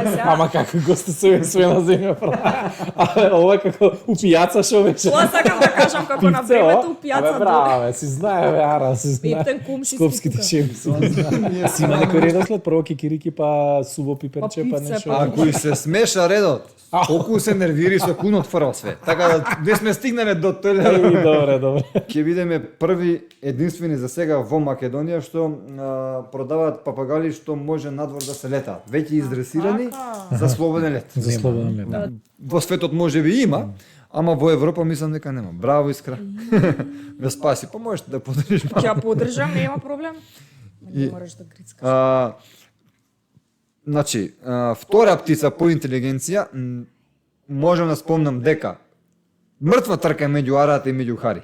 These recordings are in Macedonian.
сега. Ама како гости све на земја права. А ова како у пијаца шо беше. Тоа сакам да кажам како на времето у пијаца. Абе браво, бе, си знае бе, Ара, си знае. Ептен кумшиски Скопските тука. шефи си ги знае. Си има некој редослед, прво кикирики, па суво пиперче, па пивце, нешто. па- Ако и се смеша редот, колку се нервири со кунот фрла све. Така да не сме стигнале до тој Еј, добре, добре. ќе бидеме први единствени за сега во Македонија што продаваат папагали што може надвор да се летаат. Веќе издресирани за слободен лет. За слободен лет. Да. Во светот може би има, ама во Европа мислам дека нема. Браво, Искра. Ве спаси, па можеш да подржиш Ќе малку. ја подржам, нема проблем. Не И- мораш да грицкаш. Значи, втора птица по интелигенција, можам да спомнам дека мртва трка е меѓу арата и меѓу хари.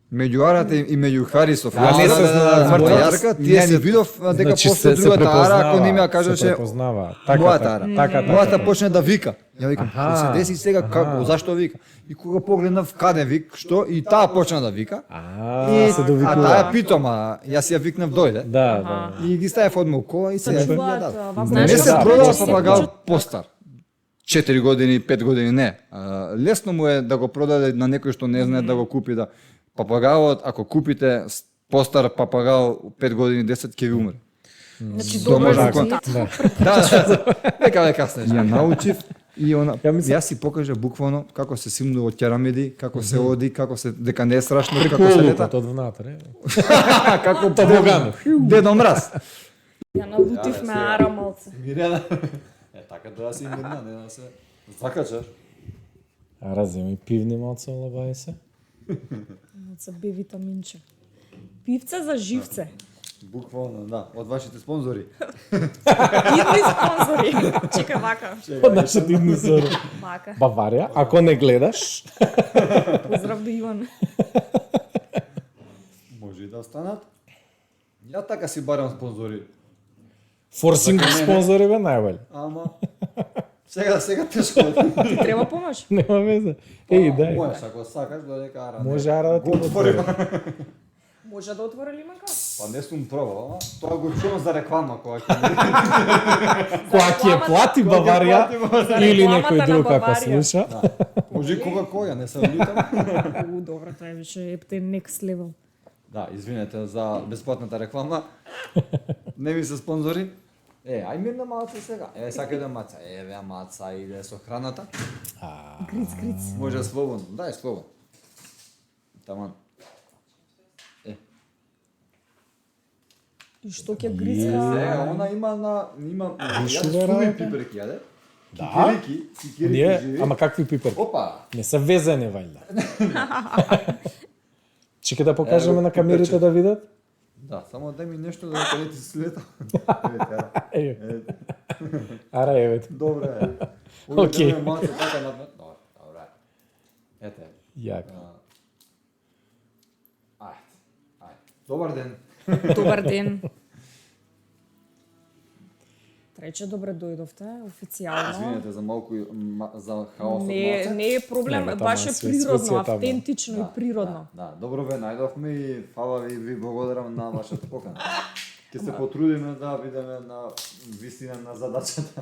Меѓу арата и меѓу хари со А, не се знае мртва јас- трка, тие се не, видов дека Значи, после другата ара, ако не ми ја се кажеше препознава. Така, мојата така, ара. така, Мојата така. почне да вика. Ја викам, Аха, што се деси сега, како, зашто вика? И кога погледнав каде вик, што и таа почна да вика. А, се А довикува. таа питома, јас ја викнав дојде. Да, да. И ги ставив одма у кола и се ја Чуваат, дадов. вака, Не Не се да, продава да, папагал да. постар. 4 години, 5 години не. Лесно му е да го продаде на некој што не знае да го купи да. Папагалот, ако купите постар папагал 5 години, 10 ќе ви умре. Значи Тоа добро може е да за кон- цитат. Дека века се ја научив и она мислам- јас си покажа буквално како се симнува керамиди, како се оди, како се дека не е страшно како се лета. Олукот од внатре. Како Табоганов. Дедо Мраз. Ја налутивме ара малце. Мирена. Така тоа си мирна, не да се закачаш. А раземи пивни малце, лабај се. Малце Б витаминче. Пивце за живце. Буквално, да, од вашите спонзори. Идни спонзори. Чекај вака. Од нашите иднизори. Вака. Баварија, ако не гледаш, Поздрав до Иван. Може и да останат. Ја така си барам спонзори. форсинг спонзори бе најбољ. Ама сега тешко. Ти треба помош? Нема везе. Еј, дај. Можеш ако сакаш додека ара. Може ара да ти го го отворим. Може да отвори лиманка? Па не сум пробал, ама тоа го чувам за реклама кога ќе. Која ќе ја плати Баварија или рекламата некој на друг ако Баварија. слуша. Може и кога која, не се лутам. Добро, тоа е више ептен next level. Да, извинете за бесплатната реклама. Не ми се спонзори. Ај мирна маца сега. Сака да маца. Веа маца иде со храната. Гриц, гриц. Може слободно. Дај слободно. Таман. И што ќе грицка? Сега она има Вишува јаде работа. пиперки, јаде. Да? Кикирики Ние, живи. ама какви пиперки? Опа. Не се везени вајда. Чека да покажеме на камерите да видат. Да, само дај ми нешто да не ти слета. Еј, ара еве. Добре. Окей. Малце така на. Добре. Ете. Јако. Ајде. Добар ден. Добар ден. Трече добре дојдовте, официјално. Извинете за малку за хаосот Не, малце. не е проблем, Нема, баш тама е се природно, дискусијата, автентично и природно. Да, добро ве најдовме и фала ви благодарам на вашата покана. Ќе се потрудиме да бидеме на вистина на задачата.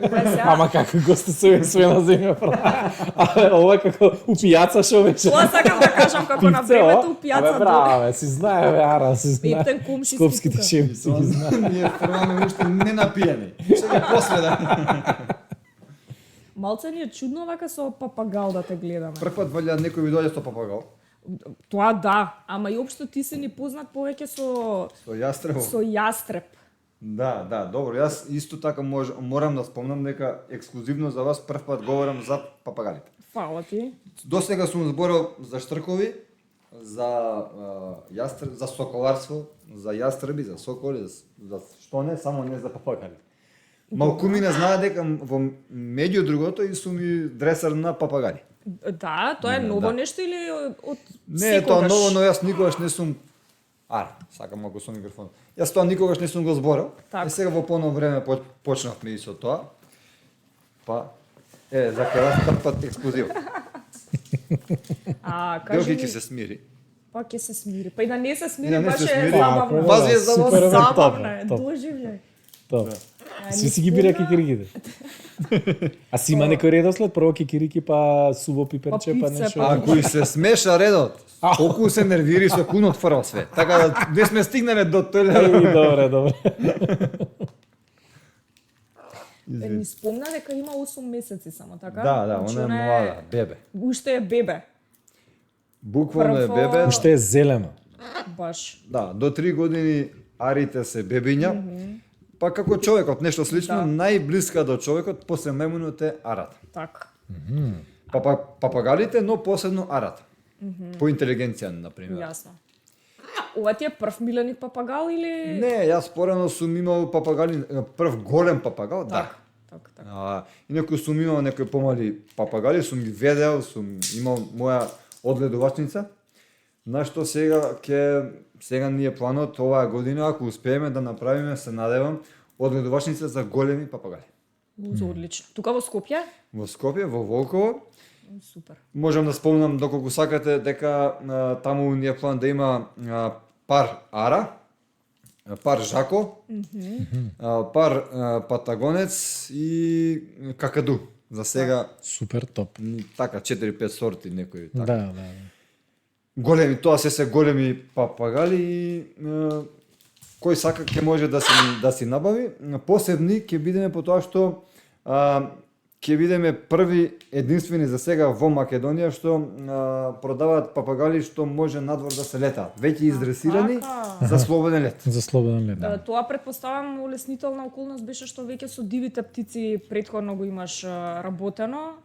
Добре, сега. Ама како гости све на земја права. А ова како у пијаца шо беше. Тоа сакам да кажам како на Пивце, времето у Абе пијаца. браво, бе, си знае бе, Ара, си знае. Ептен кумшиски Скопските тука. шефи си ги знае. Ние фрваме уште не напиени. Сега после да. Малце ни е чудно вака со папагал да те гледаме. Прв пат валја некој ви дојде со папагал. Тоа да, ама и општо ти се ни познат повеќе со Со јастребо. со јастреб. Да, добро. Јас исто така морам да спомнам дека ексклузивно за вас прв пат говорам за папагалите. Фала ти. До сега сум зборил за штркови, за за соколарство, за јастреби, за соколи, за што не, само не за папагали. Малку ми не знае дека во меѓу другото и сум и дресар на папагали. Да, тоа е ново да. нешто или од Не е тоа ново, но јас никогаш не сум сакам малку со микрофон. Јас тоа никогаш не сум го зборил. Така. И сега во полно време почнавме и со тоа. Па за крај пат ексклузив. кажи Делки ми, ќе се смири. па ќе се смири. Па и да не се И смири, да не баш се е смири. забавно. Вас ви е забавно. Супер, Забавно топ, е, топ. доживљај. Топ. Си си ги бира кикириките. А си има некој редослед, прво кикирики, па суво пиперче, па пивце, нешто. па- Ако и се смеша редот, колку се нервири со кунот фрла све. Така да не сме стигнале до тој Еј, добре. Ни спомна дека има 8 месеци само, така? Да, Значи, она е млада, бебе. Уште е бебе, Буквално е Прво- бебе. Уште е зелено. баш. Да, до 3 години арите се бебиња. Па како човекот, нешто слично, Да. најблиска до човекот по семејмиот е арата. Така. Папагалите, но посебно арата. По интелигенција, например. Јасно. Ова ти е прв миленик папагал или... Не, јас порано сум имал папагали, прв голем папагал, да. Така. Инаку сум имал некои помали папагали, сум ги ведел, сум имал моја одгледувачница. На што сега ни е планот оваа година, ако успееме да направиме, се надевам, одгледувачница за големи папагали. Одлично. Тука во Скопје? Во Скопје, во Волково, Супер. можам да спомнам доколку сакате дека таму ни е план да има пар ара, пар жако, пар патагонец и какаду. За сега Супер топ. така 4-5 сорти некои така. Да. Големи, тоа се големи папагали и кој сака ќе може да си набави. Посебни ќе бидеме по тоа што ќе бидеме први единствени за сега во Македонија што продаваат папагали што може надвор да се летаат. Веќе издресирани Така. за слободен лет. За слободен лет. Тоа претпоставам улеснителна околност беше што веќе со дивите птици претходно го имаш работено.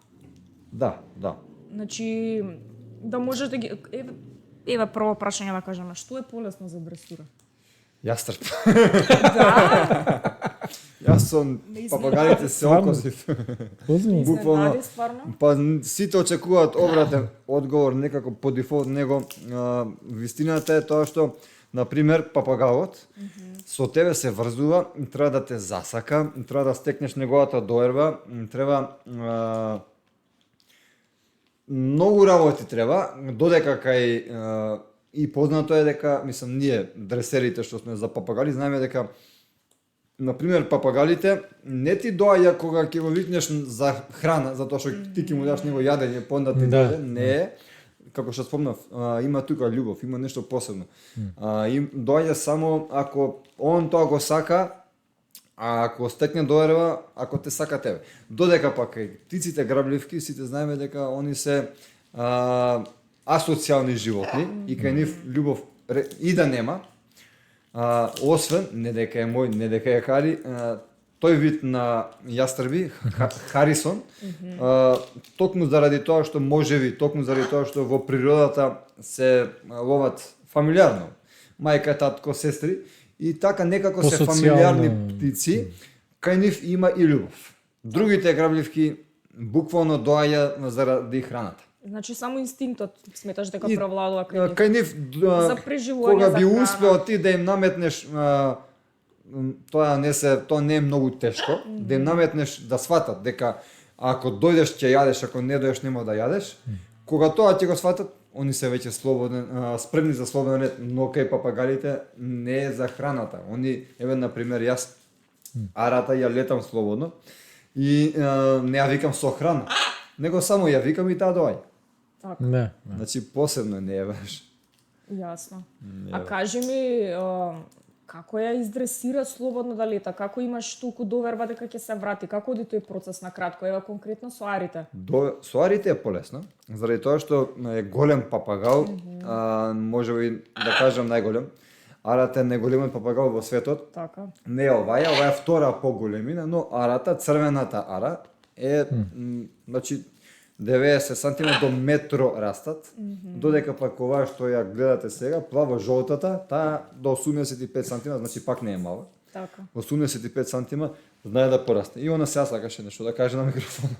Да. Значи да можеш да ги еве прво прашање да кажеме, што е полесно за дресура? Јастрб. Да, Јас со Не папагалите се окосив. Озbiljno. Буквално. изненади стварно. Па сите очекуваат обратен одговор некако по дефолт него. Вистината е тоа што на пример папагалот со тебе се врзува, треба да те засака, треба да стекнеш неговата доерба, треба многу работи треба, додека кај и познато е дека, мислам, ние дресерите што сме за папагали, знаеме дека на пример папагалите не ти доаѓа кога ќе го викнеш за храна, затоа што ти ќе му даш него јадење, понда ти Да. дојде, не е. Како што спомнав, има тука љубов, има нешто посебно. Им доаѓа само ако он тоа го сака, а ако стекне доерва, ако те сака тебе. Додека пак кај птиците грабливки, сите знаеме дека они се асоцијални животни и кај нив љубов и да нема, освен, не дека е мој, не дека е Хари, тој вид на јастрби, Харисон, токму заради тоа што можеби, токму заради тоа што во природата се ловат фамилиарно, мајка, татко, сестри, и така некако се По-социјално. фамилиарни птици, кај нив има и љубов. Другите грабливки буквално доаѓа заради храната. Значи само инстинктот сметаш дека И, превладува кај нив. Кај нив За преживување, кога за би храна. успео ти да им наметнеш тоа не е многу тешко, да им наметнеш да сватат дека ако дојдеш ќе јадеш, ако не дојдеш нема да јадеш. Кога тоа ќе го сватат, они се веќе спремни за слободен лет, но кај папагалите не е за храната. Они, еве на пример јас арата ја летам слободно и не ја викам со храна, него само ја викам и таа доаѓа. Така, Да. Значи посебно не е баш. јасно. А кажи ми, како ја издресира слободно да лета? Како имаш толку доверба дека ќе се врати? Како оди тој процес на кратко? Ева конкретно со арите. Со арите е полесно, заради тоа што е голем папагал, може би да кажам најголем. Арата е најголемиот папагал во светот. Така. Не е оваа е втора по големина, но арата, црвената ара е значи 90 см до метро растат, додека пак оваа што ја гледате сега, плаво жолтата, таа до 85 см, значи пак не е мала. Така. 85 см знае да порасне. И она сега сакаше нешто да каже на микрофон.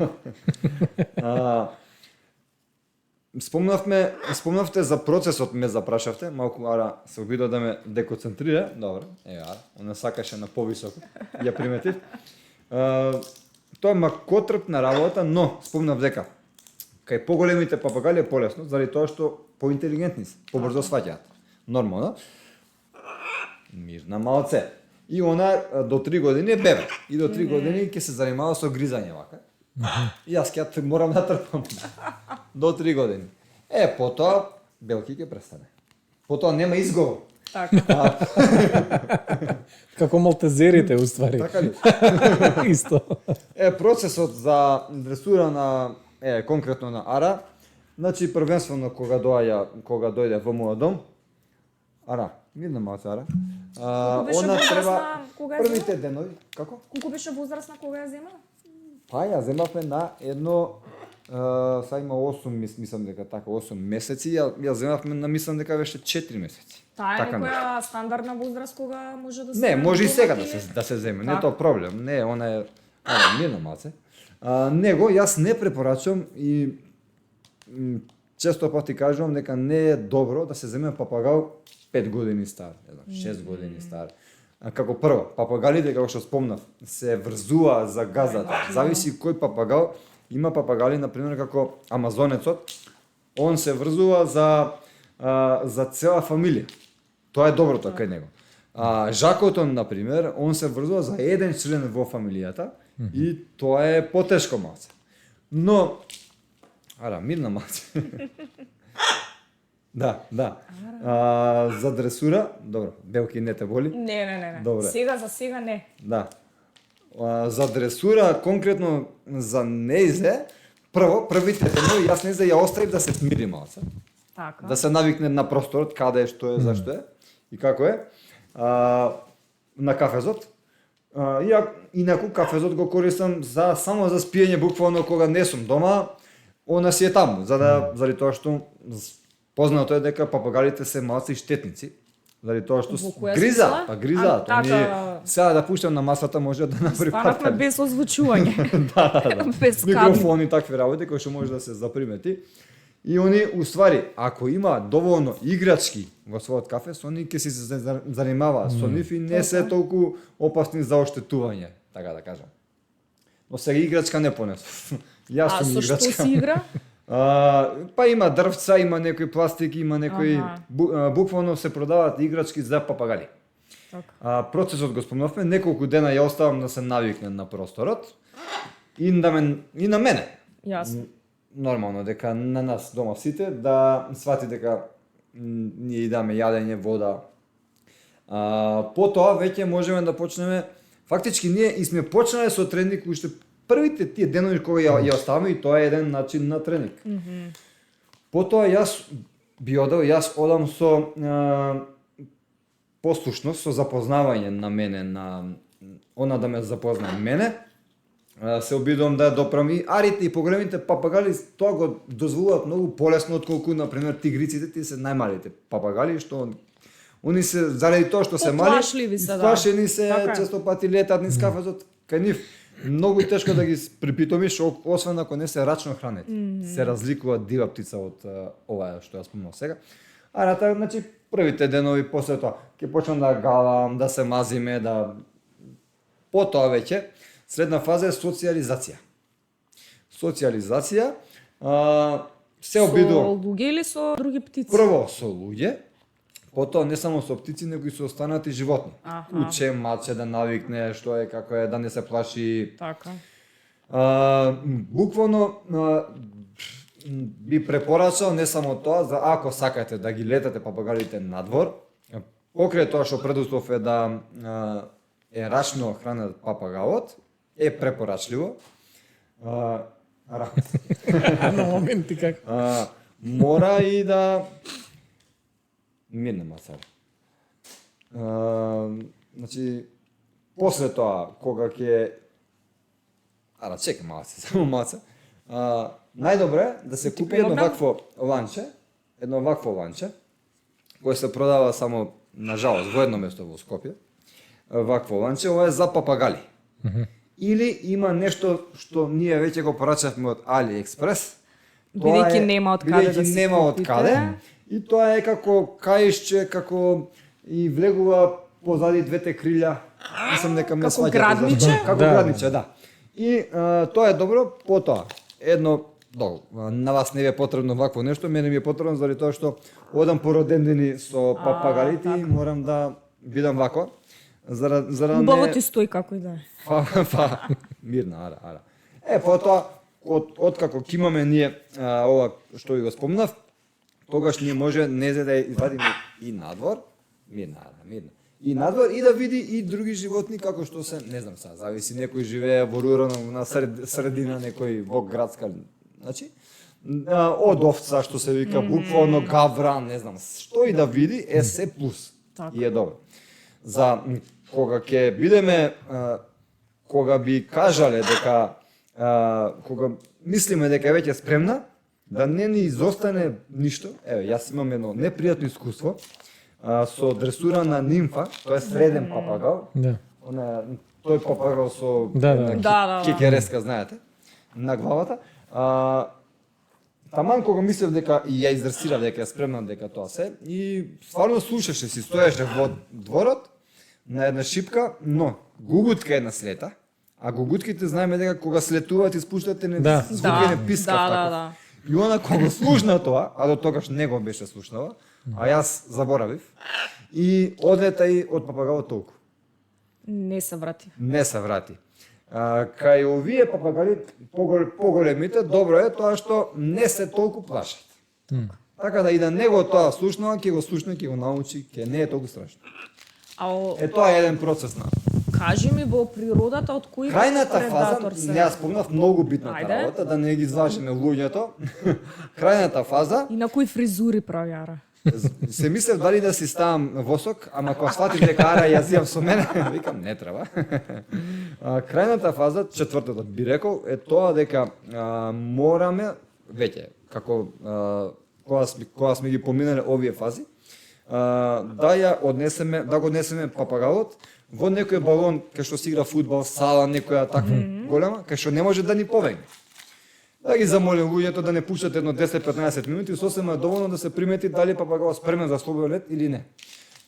Спомнавте за процесот, ме запрашавте, малку Ара се обидува да ме деконцентрира. Добро, Ара, она сакаше на повисоко. Ја приметив. Тоа е макотрпна работа, но спомнав дека кај поголемите папагали е полесно, заради тоа што поинтелигентни се, побрзо сваќаат. Нормално. Мирна малце. И она до 3 години е бебе. И до 3 години ќе се занимава со гризање вака. И јас ќе морам да трпам. До 3 години. Потоа Белки ќе престане. Потоа нема изговор. Така. Како малтезерите, уствари. Така ли? Исто. Процесот за дресура на конкретно на Ара, значи првенствено кога дојде во мојот дом, Ара, мирна малце Ара. Колку беше возрастна кога ја првите денови, како? Колку беше возрастна кога ја зема? Па ја земавме на едно сега има 8, мислам дека така 8 месеци, ја земавме мислам дека беше 4 месеци. Таа е Така некоја стандардна возраст кога може да се Не, може и сега домати? да се земе, не е Така. тоа проблем. Не, она е мирна малце. Него јас не препорачувам и често пати кажувам дека не е добро да се земе папагал 5 години стар, 6 години стар. Како прво, папагалите, како што спомнав, се врзува за газата. Зависи кој папагал. Има папагали, например, како амазонецот, он се врзува за цела фамилија. Тоа е доброто кај него. Жакото, например, он се врзува за еден член во фамилијата и тоа е потешко малце. Но, мирна малце. Да. За дресура, добро, Белки не те боли. Не. Добре. Сега за сега не. Да. За дресура, конкретно за нејзе, првите денови јас нејзе ја оставив да се смири малце. Така. Да се навикне на просторот, каде е, што е, зашто е и како е. На кафезот. Инаку кафезот го користам само за спиење, буквално кога не сум дома, она си е таму, заради тоа што познато е дека папагалите се малци штетници. Заради тоа што Во која гриза, смисла? Така. Сега да пуштам на масата може да направи Станавме патка. без озвучување. Да. Без кабли. Микрофони, такви работи кои што може да се запримети. И они, уствари, ако има доволно играчки во својот кафе, со они ќе се занимаваат со нив и не се толку опасни за оштетување, така да кажам. Но сега играчка не понесов. Јас сум со што играчка. си игра? Па има дрвца, има некои пластики, има некои буквално се продаваат играчки за папагали. Така. Процесот го спомнавме, неколку дена ја оставам да се навикне на просторот и на мене. Јасно. Нормално дека на нас дома сите да свати дека ние идаме јадење, вода. Потоа веќе можеме да почнеме, фактички ние и сме почнале со тренинг уште првите тие денови кога ја оставаме и тоа е еден начин на тренинг. Потоа јас одам со послушност, со запознавање на мене, на она да ме запознае мене, се обидувам да ја допрам и арите и поголемите папагали, тоа го дозволуваат многу полесно отколку на пример тигриците, тие се најмалите папагали што они се заради тоа што се мали, Поплашливи се, да. плашени се, Така е. често пати летаат низ кафезот, кај нив многу е тешко да ги припитомиш, освен ако не се рачно хранети. Се разликува дива птица од ова што ја спомнав сега. Арата, значи, првите денови после тоа ќе почнам да галам, да се мазиме, да потоа веќе следна фаза е социализација. Се обидувам. Со луѓе или со други птици? Прво со луѓе, потоа не само со птици, него и со останати животни. Уче, маче да навикне што е, како е, да не се плаши. Така. Буквално би препорачал не само тоа, за ако сакате да ги летате папагалите надвор, покрај тоа што предуслов е да е рачно хранет папагалот, е препорачливо. На моменти како. Мора и да мирна мацар. Значи, после тоа, кога ќе чекай малце, само малце. Најдобре е да се купи едно вакво ланче, кое се продава само, на жалост, во едно место во Скопје. Вакво ланче, ова е за папагали. Или има нешто што ние веќе го порачавме од AliExpress. Бидејќи нема од каде да си нема од купите. каде. И тоа е како каишче, како и влегува позади двете крилја. Мислам дека ме Како сваќате градниче? зашто. Како Да. градниче, да. И тоа е добро, потоа едно на вас не ви е потребно вакво нешто, мене ми е потребно заради тоа што одам по родендини со папагалите и морам да бидам вако. за да Убаво не ти стои како и да е. мирна, ара. Потоа откако ќе имаме ние ова што ви го спомнав, тогаш ние може незе да ја извадиме и надвор, мирна. И надвор и да види и други животни како што се, не знам сега, зависи некој живее во рурално на средина некој во градска, значи од овца што се вика буквално гавран, не знам, што и да види е се плюс. Така. И е добро. За кога ќе бидеме кога би кажале дека кога мислиме дека е веќе спремна, да не ни изостане ништо. Еве, јас имам едно непријатно искуство со дресурана нимфа, тоа е среден папагал. Да. Тој папагал со Да. кекереска, знаете, на главата. Таман кога мислев дека и ја издресирав дека е спремна дека тоа се, и стварно слушаше, си стоеше во дворот на една шипка, но гугутка една слета, а гугутките знаеме дека кога слетуваат и спуштате не звук не пискав така. Да. И она кога слушна тоа, а до тогаш не го беше слушнала, а јас заборавив, и одлета и од папагалот толку. Не се врати. Не се врати. Кај овие папагали поголемите, добро е тоа што не се толку плашат. Така да и да него тоа слушнала, ќе го слушне, ќе го научи, ќе не е толку страшно. Тоа е еден процес на. Кажи ми во природата од кој Крајната предатор фаза, ја спомнав многу битната работа, да не ги изважиме луѓето. Крајната фаза, и на кои фризури правјара. се мислев дали да си ставам восок, ама кога сватив дека ара ја зијам со мене, викам не треба. Крајната фаза, четвртата би рекол, е тоа дека мораме веќе како кога сме ги поминале овие фази, да го однесеме папагалот во некој балон кај што се игра фудбал, сала некоја таква голема, кај што не може да ни побегне. Да ги замолим луѓето да не пуштат едно 10-15 минути, сосема е доволно да се примети дали папагалот спремен за слободен лет или не.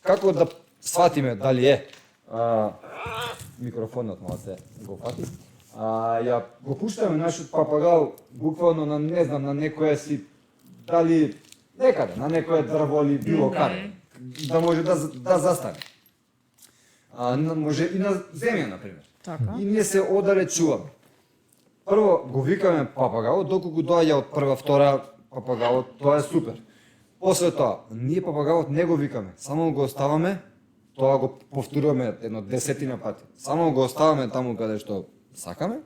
Како да сватиме дали е микрофонот малце го фати. Ја го пуштаме нашиот папагал буквално на не знам на некоја си дали некаде, на некоја дрво или било каде, да може да застане. Може и на земја, например. Така. И ние се оддалечуваме. Прво го викаме папагалот, доколку доаѓа од прва, втора папагалот, тоа е супер. После тоа, ние папагалот не го викаме, само го оставаме, тоа го повторуваме едно 10 пати. Само го оставаме таму каде што сакаме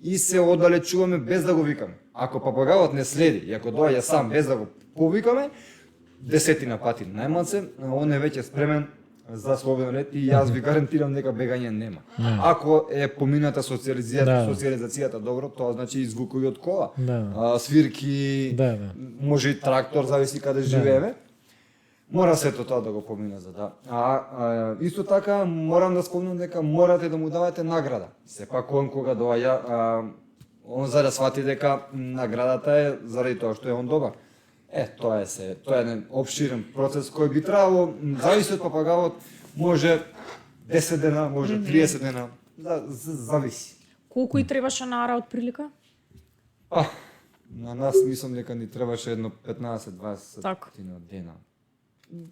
и се оддалечуваме без да го викаме. Ако папагалот не следи и ако доаѓа сам без да го повикаме, 10 пати најмалце, он е веќе спремен за слободен лет и јас ви гарантирам дека бегање нема. Ако е помината социализацијата добро, тоа значи и звукови од кола, свирки, може и трактор, зависи каде живееме. Мора сето тоа да го помине за да. Исто така морам да спомнам дека морате да му давате награда. Сепак он кога доаѓа, он за да свати дека наградата е заради тоа што е он добар. Тоа е еден обширен процес кој би требало, зависи од папагалот, може 10 дена, може 30 дена, зависи. Колку и требаше на ара од прилика? На нас мислам дека ни требаше едно 15-20 дена.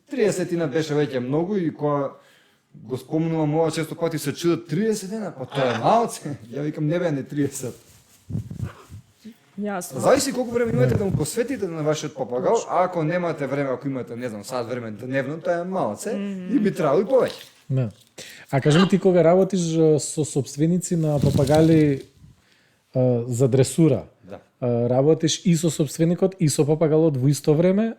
30 беше веќе многу и кога го спомнувам ова често пати се чудат 30 дена, па тоа е малце. Ја викам не бе не 30. Јасно. Зависи колку време имате да му посветите на вашиот папагал, а ако немате време, ако имате, не знам, сад време дневно, тоа е малце и би требало и повеќе. Да. А кажи ми ти кога работиш со собственици на папагали за дресура, работиш и со собственикот и со папагалот во исто време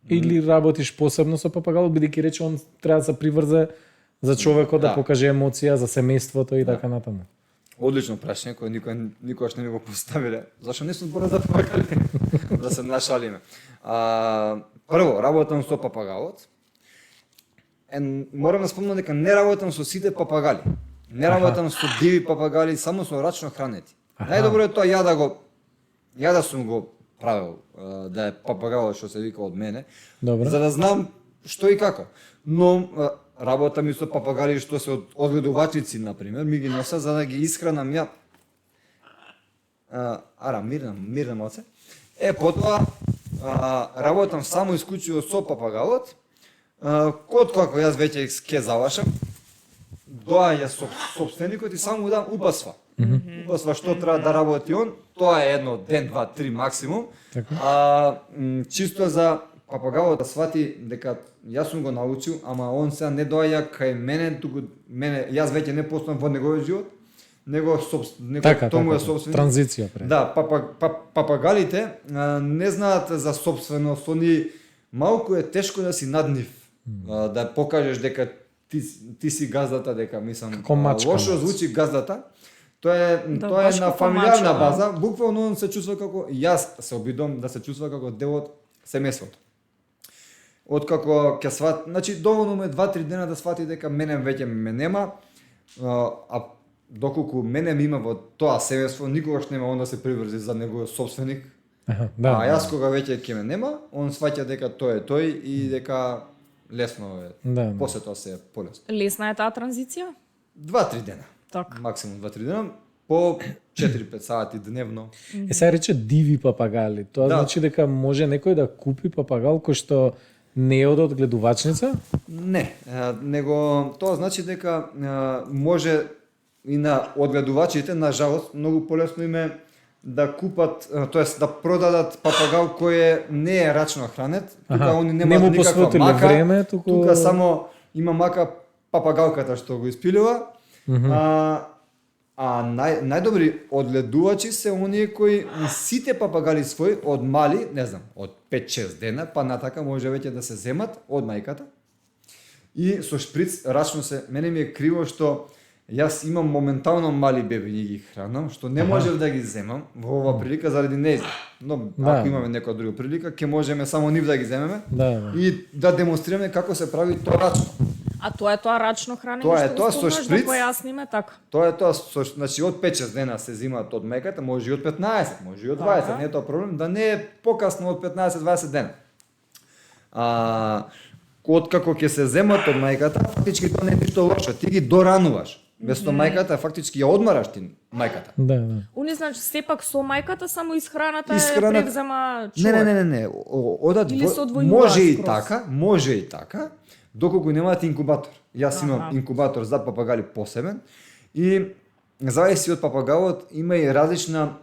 или работиш посебно со папагалот, бидејќи рече он треба да се приврзе за човекот да покаже емоција за семејството и така натаму? Одлично прашање кое никогаш не ми го поставиле. Зашто не сум зборал за папагали? Да се нашалиме. Прво, работам со папагалот. Морам да спомнам дека не работам со сите папагали. Не работам со диви папагали, само со рачно хранети. Најдобро е тоа ја да сум го правил, да е папагалот што се вика од мене, за да знам што и како. Но работам и со папагали што се од одгледувачици, например, ми ги носа за да ги исхранам ја. Мирна моце. Потоа работам само исклучиво со папагалот. Кога јас веќе ќе завршам, доаѓа собственикот и само му дам упасва. Упасва што треба да работи он, тоа е едно ден, два, три максимум. Чисто за папагалот да свати дека јас сум го научил, ама он сега не доаѓа кај мене, туку јас веќе не постојам во неговиот живот, него тоа му е собствен. Транзиција пред. Да, папагалите не знаат за собственост, они малку е тешко да си над нив, да покажеш дека ти си газдата, дека мислам лошо звучи газдата. Тоа е на фамилиарна база, буквално он се чувства како јас се обидувам да се чувства како дел од семејството. Откако ќе свати, значи доволно ме 2-3 дена да свати дека мене веќе ме нема, а доколку мене ми има во тоа семејство, никогаш нема он да се приврзи за неговиот собственик. Јас кога веќе ќе ме нема, он сваќа дека тој е тој и дека лесно е. После тоа се е полесно. Лесна е таа транзиција? 2-3 дена. Так. Максимум 2-3 дена, по 4-5 сати дневно. Сега рече диви папагали. Тоа значи дека може некој да купи папагал кој што не е од одгледувачница? Не, него тоа значи дека може и на одгледувачите, на жалост, многу полесно им е да купат, тоест да продадат папагал кој не е рачно хранет, тука они немаат никаква мака, време, тука само има мака папагалката што го испилува. Најдобри одгледувачи се оние кои сите папагали своји од мали, не знам, од 5-6 дена, па натака може веќе да се земат од мајката. И со шприц рачно се, мене ми е криво што јас имам моментално мали бебиња ги хранам, што не можев да ги земам во ова прилика заради нејзин. Но ако имаме некоја друга прилика, ќе можеме само нив да ги земеме и да демонстрираме како се прави тоа рачно. А тоа е тоа рачно хранење што што со шприц, да појасниме така. Тоа е тоа значи од 5-6 дена се земаат од мајката, може и од 15, може и од 20, не е тоа проблем, да не е покасно од 15-20 дена. Откако ќе се земат од мајката, фактички тоа не е ништо лошо, ти ги дорануваш. Без тоа мајката фактички ја одмараш ти мајката. Уни значи сепак со мајката само исхраната е превзема човек. Не. Одат може и така, доколку немаат инкубатор. Јас имам инкубатор за папагали посебен и зависи од папагалот, има и различна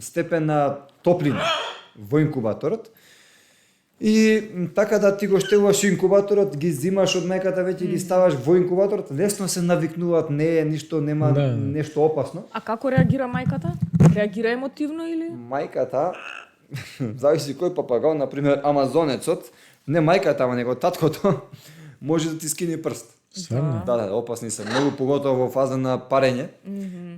степен на топлина во инкубаторот. И така да ти го штелуваш инкубаторот, ги зимаш од мајката, веќе ги ставаш во инкубаторот, лесно се навикнуваат, не е ништо, нема нешто опасно. А како реагира мајката? Реагира емотивно или? Мајката, зависи кој папагал, например амазонецот, не мајката, ама него таткото, може да ти скине прст. Да, опасни се, многу поготово во фаза на парење.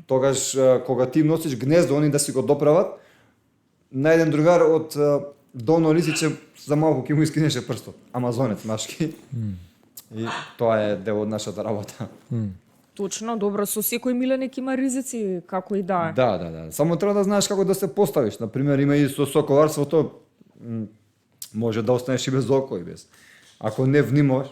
Тогаш кога ти носиш гнездо, они да си го доправат, на еден другар од долно лисиче за малку ќе му искинеше прстот. Амазонец машки. И тоа е дел од нашата работа. Точно, добро, со секој миленик има ризици, како и да е. Да. Само треба да знаеш како да се поставиш. Например, има и со соколарството, може да останеш и без око и без. Ако не внимаваш.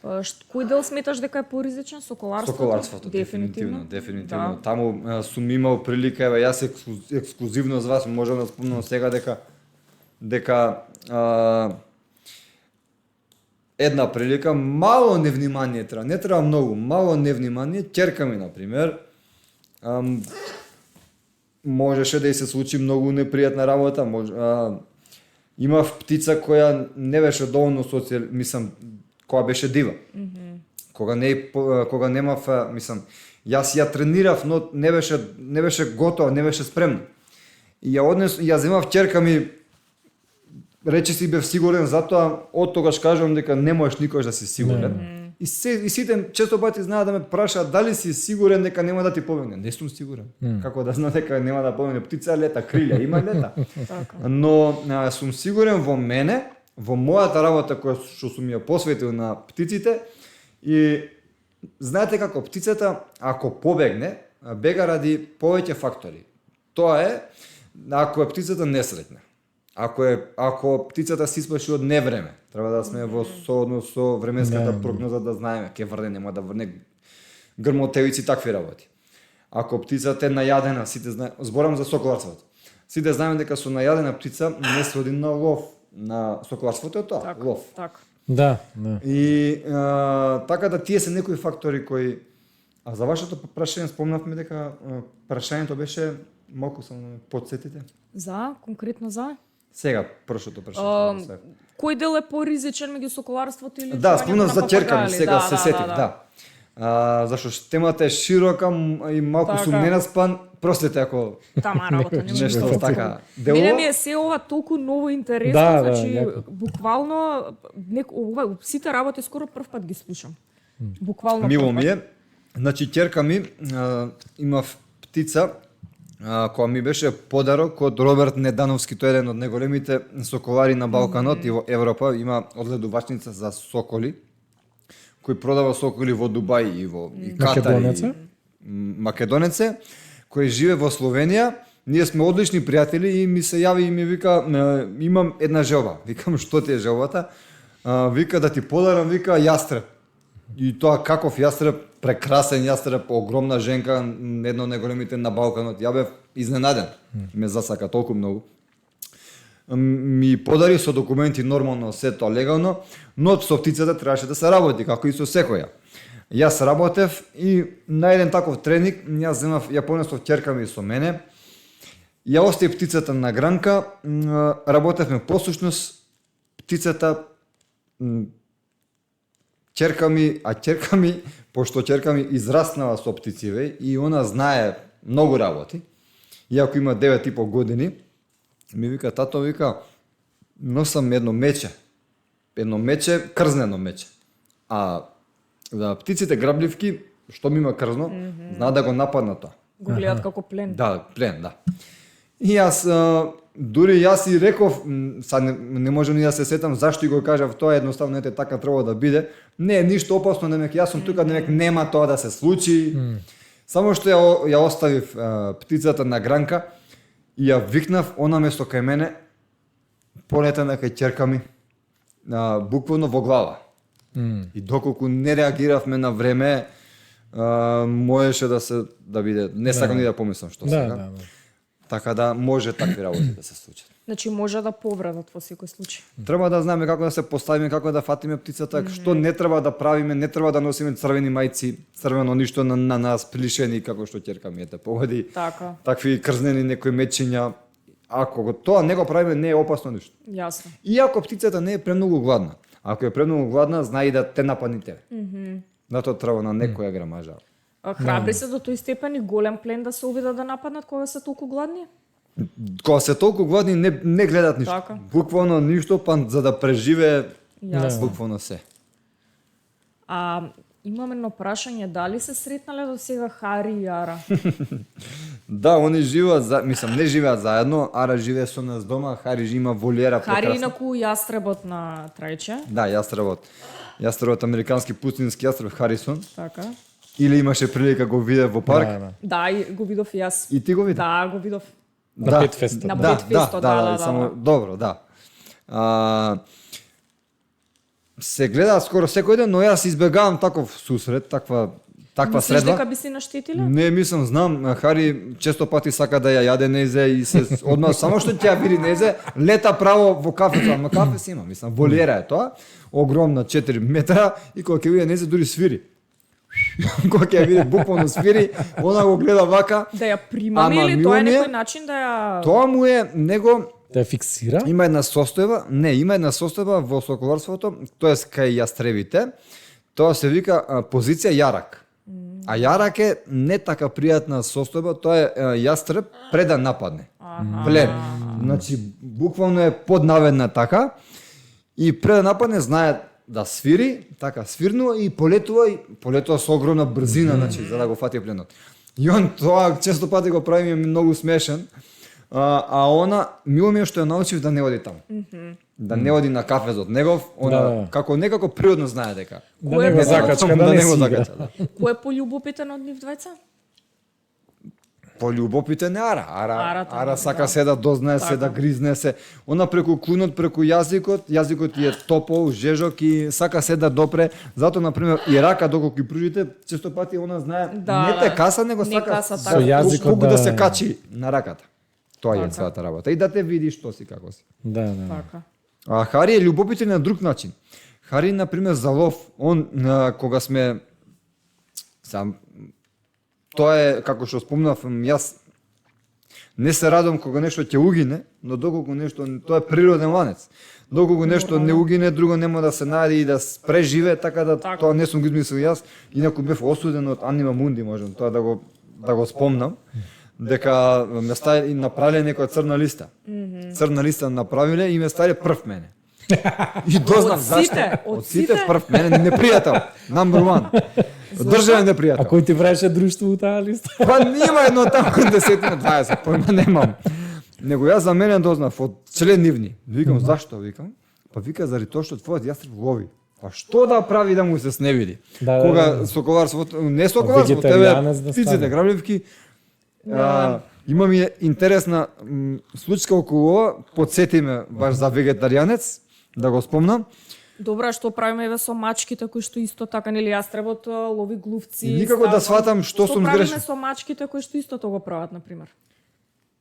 Кој дел сметаш дека е поризичен? Соколарството, дефинитивно. Да. Таму сум имал прилика, еве јас ексклузивно за вас можам да спомнам сега дека една прилика, мало невнимание треба, не треба многу, мало невнимание, ќерка ми, например, можеше да и се случи многу непријатна работа, имав птица која не беше доволно која беше дива. Кога немав, јас ја тренирав, но не беше готова, не беше спремна. И ја земав ќерка ми, рече си бев сигурен, затоа од тогаш кажувам дека не можеш никогаш да си сигурен. И сите често пати знаат да ме прашаат дали си сигурен дека нема да ти побегне. Не сум сигурен. Како да знам дека нема да побегне? Птица лета, крилја, има лета. Но сум сигурен во мене, во мојата работа која што сум ја посветил на птиците, и знаете како птицата ако побегне, бега ради повеќе фактори. Тоа е ако е птицата несреќна. Ако птицата се исплаши од невреме, треба да сме во соодност со временската прогноза да знаеме ке врне, нема да врне, грмотевици, такви работи. Ако птицата е најадена, сите знаеме, зборам за соколарството. Сите знаеме дека со најадена птица не се оди на лов. На соколарството е тоа, лов. Да. И така да тие се некои фактори кои А за вашето прашање спомнавме дека прашањето беше малку само да ме потсетите. Конкретно за? Сега првото прашање. Кој дел е поризичен меѓу соколарството или Да, чувањето спомнав на за ќерка ми, папагајли? сега се сетив, да. Зашто темата е широка и малку Така. сум ненаспан, простете ако Тама работа, нема нешто ништо. така Мене ми делува. е се ова толку ново интересно, Да, значи јако. буквално сите работи скоро прв пат ги слушам. Буквално Мило прв ми пат. е. Значи ќерка ми имав птица која ми беше подарок од Роберт Недановски, тој е еден од најголемите соколари на Балканот и во Европа, има одледувачница за соколи, кој продава соколи во Дубај и во Катар. Македонец е? Македонец е, кој живее во Словенија. Ние сме одлични пријатели и ми се јави и ми вика имам една желба. Викам што ти е желбата? Вика да ти подарам, вика јастреб. И тоа каков јастреб, прекрасен јастреб, огромна женка, едно од најголемите на Балканот. Ја бев изненаден. Ме засака толку многу. Ми подари со документи нормално, се тоа легално, но со птицата требаше да се работи, како и со секоја. Јас работев и на еден таков тренинг, ја понесов ќерка ми со мене, ја остави птицата на гранка, работевме послушност, птицата ќерка ми, пошто ќерка ми израснала со птициве и она знае многу работи, иако има 9,5 години, ми вика, тато, вика, носам едно мече, крзнено мече. А птиците грабливки, што ми има крзно, знаат да го нападнат тоа. Го гледат како плен. Да, плен, да. И јас, дури јас и реков, сад не можам ни да се сетам зашто и го кажав, тоа едноставно ете така треба да биде. Не е ништо опасно, немек јас сум тука, немек нема тоа да се случи. Само што ја оставив птицата на гранка и ја викнав, она место кај мене полета на кај ќерка ми, буквално во глава. И доколку не реагиравме на време, можеше да биде, не сакам ни да помислам што сега. Да. Така да може такви работи да се случат. Значи може да повредат во секој случај. Треба да знаеме како да се поставиме, како да фатиме птицата, што не треба да правиме, не треба да носиме црвени мајци, црвено ништо на нас прилишени како што ќерка ми погоди. Така. Такви крзнени некои мечиња. Ако тоа не го правиме, не е опасно ништо. Јасно. Иако птицата не е премногу гладна. Ако е премногу гладна, знае и да те нападни тебе. Затоа треба на некоја грамажа. Храбри се до тој степен и голем плен да се обидат да нападнат кога се толку гладни? Кога се толку гладни, не гледат ништо. Така. Буквално ништо, па за да преживее Јасно. буквално се. Имам едно прашање, дали се сретнале до сега Хари и Ара? Да, они живеат, не живеат заедно, Ара живее со нас дома, Хари има волјера Хари прекрасна. инаку јастребот на Трајче. Да, јастребот американски пустински јастреб Харисон. Така. Или имаше прилика го виде во парк. Да. Да, и го видов и јас. И ти го виде? Да, го видов. На Пет феста. На Да. Пет фесто, да. само добро, да. Се гледаат скоро секој ден, но јас избегавам таков сусрет, таква Мислиш средба. дека би си наштетиле? Не, мислам, знам, Хари често пати сака да ја јаде незе и се одма само што ќе ја види незе, лета право во кафето, ама кафе си има, мислам, волиера е тоа, огромна 4 метра и кога ќе види незе дури свири. Кога ќе ја види буквално свири, она го гледа вака. Да ја примаме Ама или тоа е мило ми е, некој начин да ја... Тоа му е него Да ја фиксира? има една состојба во соколарството, тоест кај јастребите, тоа се вика позиција јарак. А јарак е не така пријатна состојба, тоа е јастреб пред да нападне. Плен. Значи, буквално е поднаведна така и пред да нападне знае да свири, така свирнува и полетува со огромна брзина, значи, за да го фати пленот. И он тоа често пати го прави, ми е многу смешен. Она, мило ми е што ја научив да не оди таму. Да не оди на кафезот негов, она како некако природно знае дека. Да не го закачка, да не си игра. Кој е пољубопитен од нив двајца? Полюбопитен е Ара. Ара сака да. се да дознае, се да гризне се. Она преку клунот, преку јазикот е топол, жежок и сака се да допре. Зато, например, и рака доколку ги пружите, често пати она знае, не те каса, него Не сака каса, Со јазикот колку да да се качи на раката. Тоа е Така. целата работа. И да те види што си, како си. Да. Така. А Хари е љубопитен на друг начин. Хари, например, за лов, он, кога сме, сам, тоа е како што спомнав, јас не се радам кога нешто ќе угине, но доколку нешто, тоа е природен ланец. Доколку нешто не угине, друго нема да се најде и да преживее, така да тоа не сум го измислил јас, инаку бев осуден од Анима Мунди, можам тоа да го спомнам, дека ме стави и направиле некоја црна листа. Црна листа направиле и ме ставиле прв мене. И дознав зашто. Од сите прв мене непријател, number one. Државен непријател. А кој ти правеше друштво у таа листа? Па нема едно таму 10 на 20, појма немам. Него јас за мене дознав од член нивни. Викам зашто, викам? Па вика заради тоа што твојот јастреб лови. Па што да прави да му се сневиди? Кога соколарството, не соколарството, тебе птиците, грабливки, има ми интересна случка околу ова, потсети ме баш за вегетаријанец, да го спомнам. Добра, што правиме еве со мачките кои што исто така нели јастребот лови глувци. И никако да сватам што сум грешен. Што правиме со мачките кои што исто тоа го прават на пример?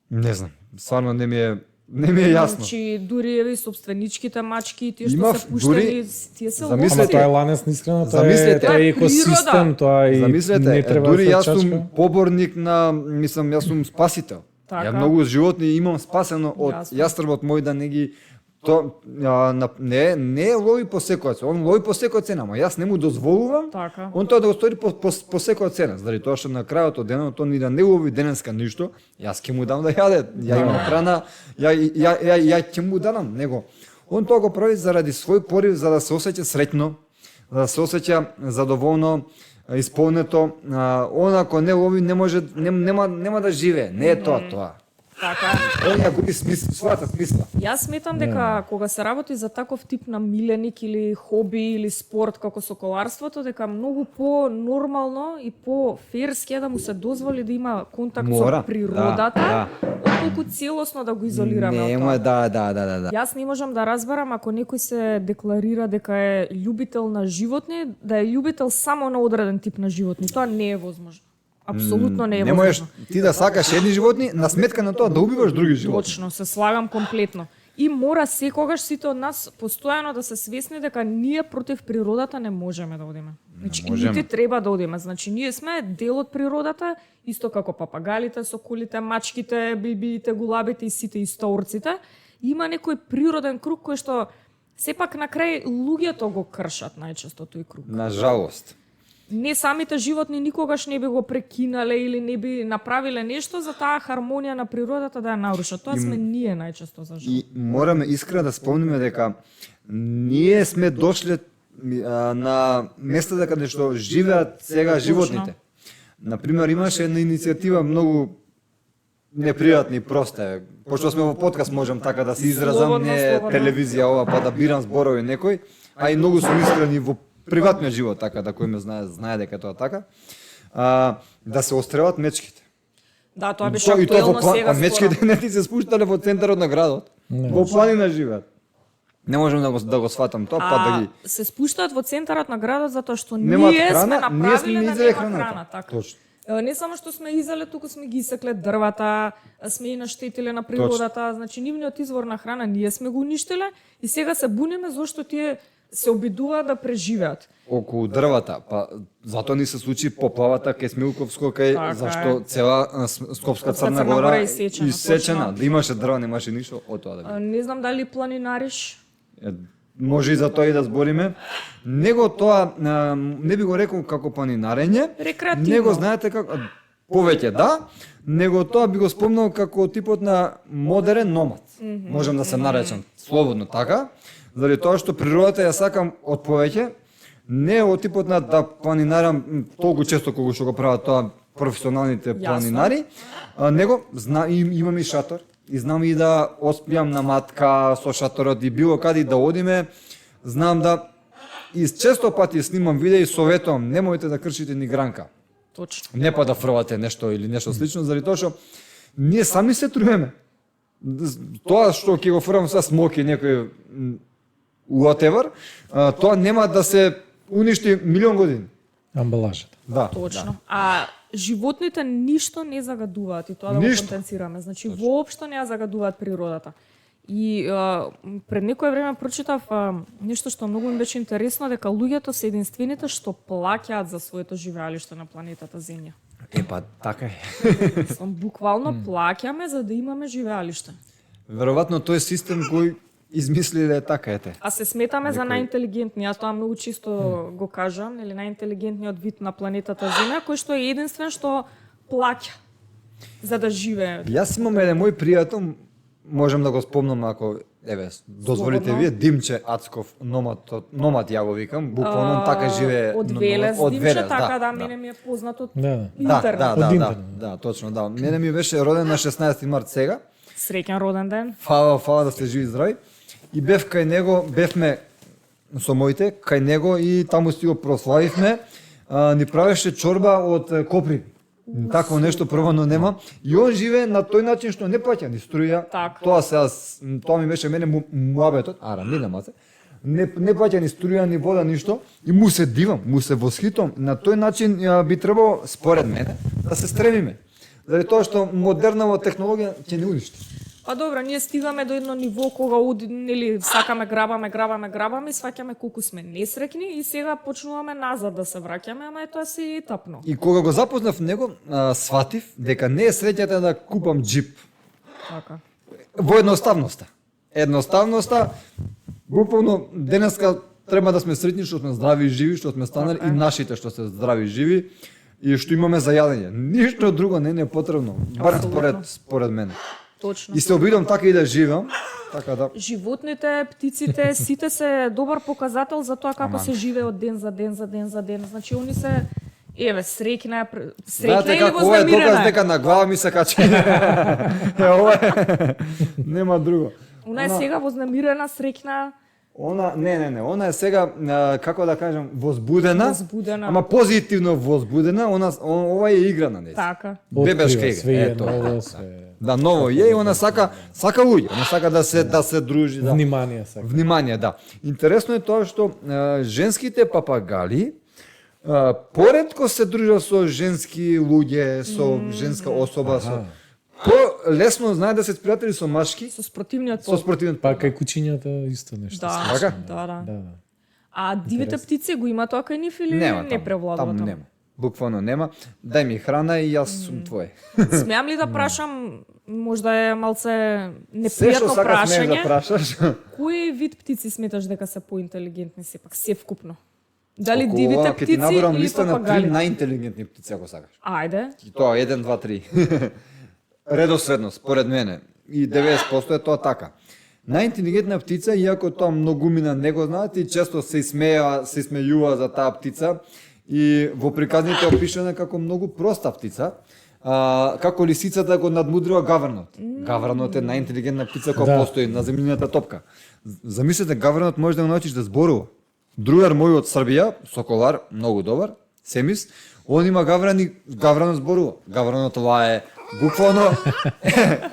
Не знам, стварно не ми е јасно. Значи дури еве собственичките мачки, тие што Имав се пуштени, тие се лови. Ама тоа е ланец искрено, тоа е екосистем, тоа и не треба дури да јас сум поборник на, мислам, јас сум спасител. Ја многу животни имам спасено од јастребот мој да не ги не лови по секоја цена, он лови по секоја цена, ама јас не му дозволувам он тоа да го стори по секоја цена, заради тоа што на крајот од денот он и да не лови денеска ништо, јас ќе му дам да јаде, ја имам храна, ја ќе му дадам него. Он тоа го прави заради свој порив, за да се осеќа среќно, за да се осеќа задоволно, исполнето. Он ако не лови не може, нема да живее, не е тоа. Така. Он ја губи својата смисла. Јас сметам дека кога се работи за таков тип на миленик или хоби или спорт како соколарството, дека многу по-нормално и по-ферски е да му се дозволи да има контакт со природата, отколку целосно да го изолираме од тоа. Да. Јас не можам да разберам ако некој се декларира дека е љубител на животни, да е љубител само на одреден тип на животни. Тоа не е возможно. Апсолутно не е возможно. Не можеш ти да сакаш едни животни на сметка на тоа да убиваш други животни. Точно, се слагам комплетно. И мора секогаш сите од нас постојано да се свесни дека ние против природата не можеме да одиме. Значи нити треба да одиме. Значи ние сме дел од природата, исто како папагалите, соколите, мачките, бибиите, гулабите и сите истоурците. Има некој природен круг кој што сепак на крај луѓето го кршат најчесто тој круг. На жалост. Не самите животни никогаш не би го прекинале или не би направиле нешто за таа хармонија на природата да ја нарушат. Тоа сме ние најчесто за жал. И мораме искрено да спомниме дека ние сме дошле на местата каде што живеат сега животните. Например, имаше една иницијатива многу непријатна и проста. Пошто сме во подкаст можам така да се изразам, не телевизија ова па да бирам зборови некој, а и многу сум искрени во приватниот живот, така да кој ме знае дека тоа така, да се острелат мечките. Да, тоа беше актуелно сега. Мечките не ти се спуштале во центарот на градот. Во планина живеат. Не можам да го сватам тоа, па да ги се спуштаат во центарот на градот затоа што ние сме направиле да нема храна, така. Точно. Не само што сме изеле, туку сме ги исекле дрвата, сме и наштетиле на природата, значи нивниот извор на храна ние сме го уништиле и сега се буниме зашто тие се обидуваат да преживеат. Околу дрвата, па затоа ни се случи поплавата кај Смилковско, кај зашто цела Скопска Црна Гора исечена, да имаше дрва, немаше ништо од тоа да. Не знам дали планинариш? Може и за тоа и да збориме. Него тоа не би го рекол како планинарење, него знаете како повеќе него тоа би го спомнал како типот на модерен номад. Можам да се наречам слободно така. Заради тоа што природата ја сакам од повеќе, не од типот на да планинарам толку често колку што го прават тоа професионалните планинари, него имам и шатор и знам и да оспијам на матка со шаторот и било каде да одиме, знам да и често пати снимам видеи и советувам немојте да кршите ни гранка. Точно. Не па да фрлате нешто или нешто слично, заради тоа што ние сами се труеме. Тоа што ќе го фрлам со смоки некој whatever, тоа нема да се уништи милион години. Амбалажата. Да. Точно. А животните ништо не загадуваат и тоа да го потенцираме. Значи воопшто не ја загадуваат природата. И пред некое време прочитав нешто што многу ми беше интересно, дека луѓето се единствените што плаќаат за своето живеалиште на планетата Земја. Па, така е. Буквално плаќаме за да имаме живеалиште. Веројатно тој систем кој измислиле е така, ете. А се сметаме за Некој- најинтелигентни, јас тоа многу чисто го кажам, нели најинтелигентниот вид на планетата Земја, кој што е единствен што плаќа за да живее. Јас имам еден мој пријател, можам да го спомнам ако дозволите Слободно. вие, Димче Ацков, номад ја го викам, буквално он така живее Од на Велес, од Димче, Велес, така да, мене ми е познат од Да. интернет. Да, Од да, да, интернет. да, точно, да. Мене ми беше роден на 16 март сега. Среќен роден ден. Фала да сте живи и здрави. И бев кај него, бевме со моите, кај него и таму си го прославивме. Ни правеше чорба од копри. Такво нешто првано нема. И он живее на тој начин што не плаќа ни струја. Така. Тоа ми беше мене муабетот, не нема се. Не плаќа ни струја, ни вода, ништо. И му се дивам, му се восхитам. На тој начин би требало, според мене, да се стремиме. Заради тоа што модернава технологија ќе не уништи. Па добро, ние стигаме до едно ниво кога нели сакаме грабаме и сваќаме колку сме несреќни и сега почнуваме назад да се враќаме, ама тоа се етапно. И кога го запознав него, сватив дека не е среќата да купам джип. Така. Во едноставноста. Едноставноста, буквално денеска треба да сме среќни што сме здрави и живи, што сме станали Така е. и нашите што се здрави и живи и што имаме за јадење. Ништо друго не е потребно, бар Апсолутно. според мене. Точно. И се обидам така и да живеам, така да Животните, птиците, сите се добар показател за тоа како Ама. се живее од ден за ден за ден за ден. Значи они се среќна знаете или како ова е доказ вознемирена. дека на глава ми се качи. Ова е. Нема друго. Она е сега вознемирена, среќна, Она она е сега како да кажам возбудена, Возбудена. ама позитивно возбудена, ова е игра на неја. така. Бебешка игра. Све е Ето. ново, све. Да, ново е и она сака луѓе, она сака да се дружи, да. Внимание сака. Внимание, да. Интересно е тоа што женските папагали поретко се дружат со женски луѓе, со женска особа, со лесно знае да се спријатели со машки, Со спротивниот со пол. спортивен Па кај куќињата исто нешто. Да, Така? да. Да, да. А дивите птици го има тоа кај нив или нема не таму, превладува таму таму? нема. Буквално нема. Дај ми храна и јас сум твој. Смеам ли да прашам, можда е малце Се што непријатно сакаш смееш да прашање, прашаш. кој вид птици сметаш дека се поинтелигентни сепак, се вкупно? Дали Околу дивите ова ќе ти птици наборам или листа на 3 папагалите? најинтелигентни птици ако сакаш. Ајде. И тоа 1 2 3. Редоследно според мене и 90% е тоа така. Најинтелигентна птица, иако тоа многумина не го знаат и често се смејува за таа птица и во приказните е опишана како многу проста птица, како лисицата го надмудрува гаврнот. Гаврнот е најинтелигентна птица која Да. постои на земјината топка. Замислете, гаврнот може да го научиш да зборува. Другар мој од Србија, соколар, многу добар, Семис, он има гавранот зборува. Гавранот лае, буквално,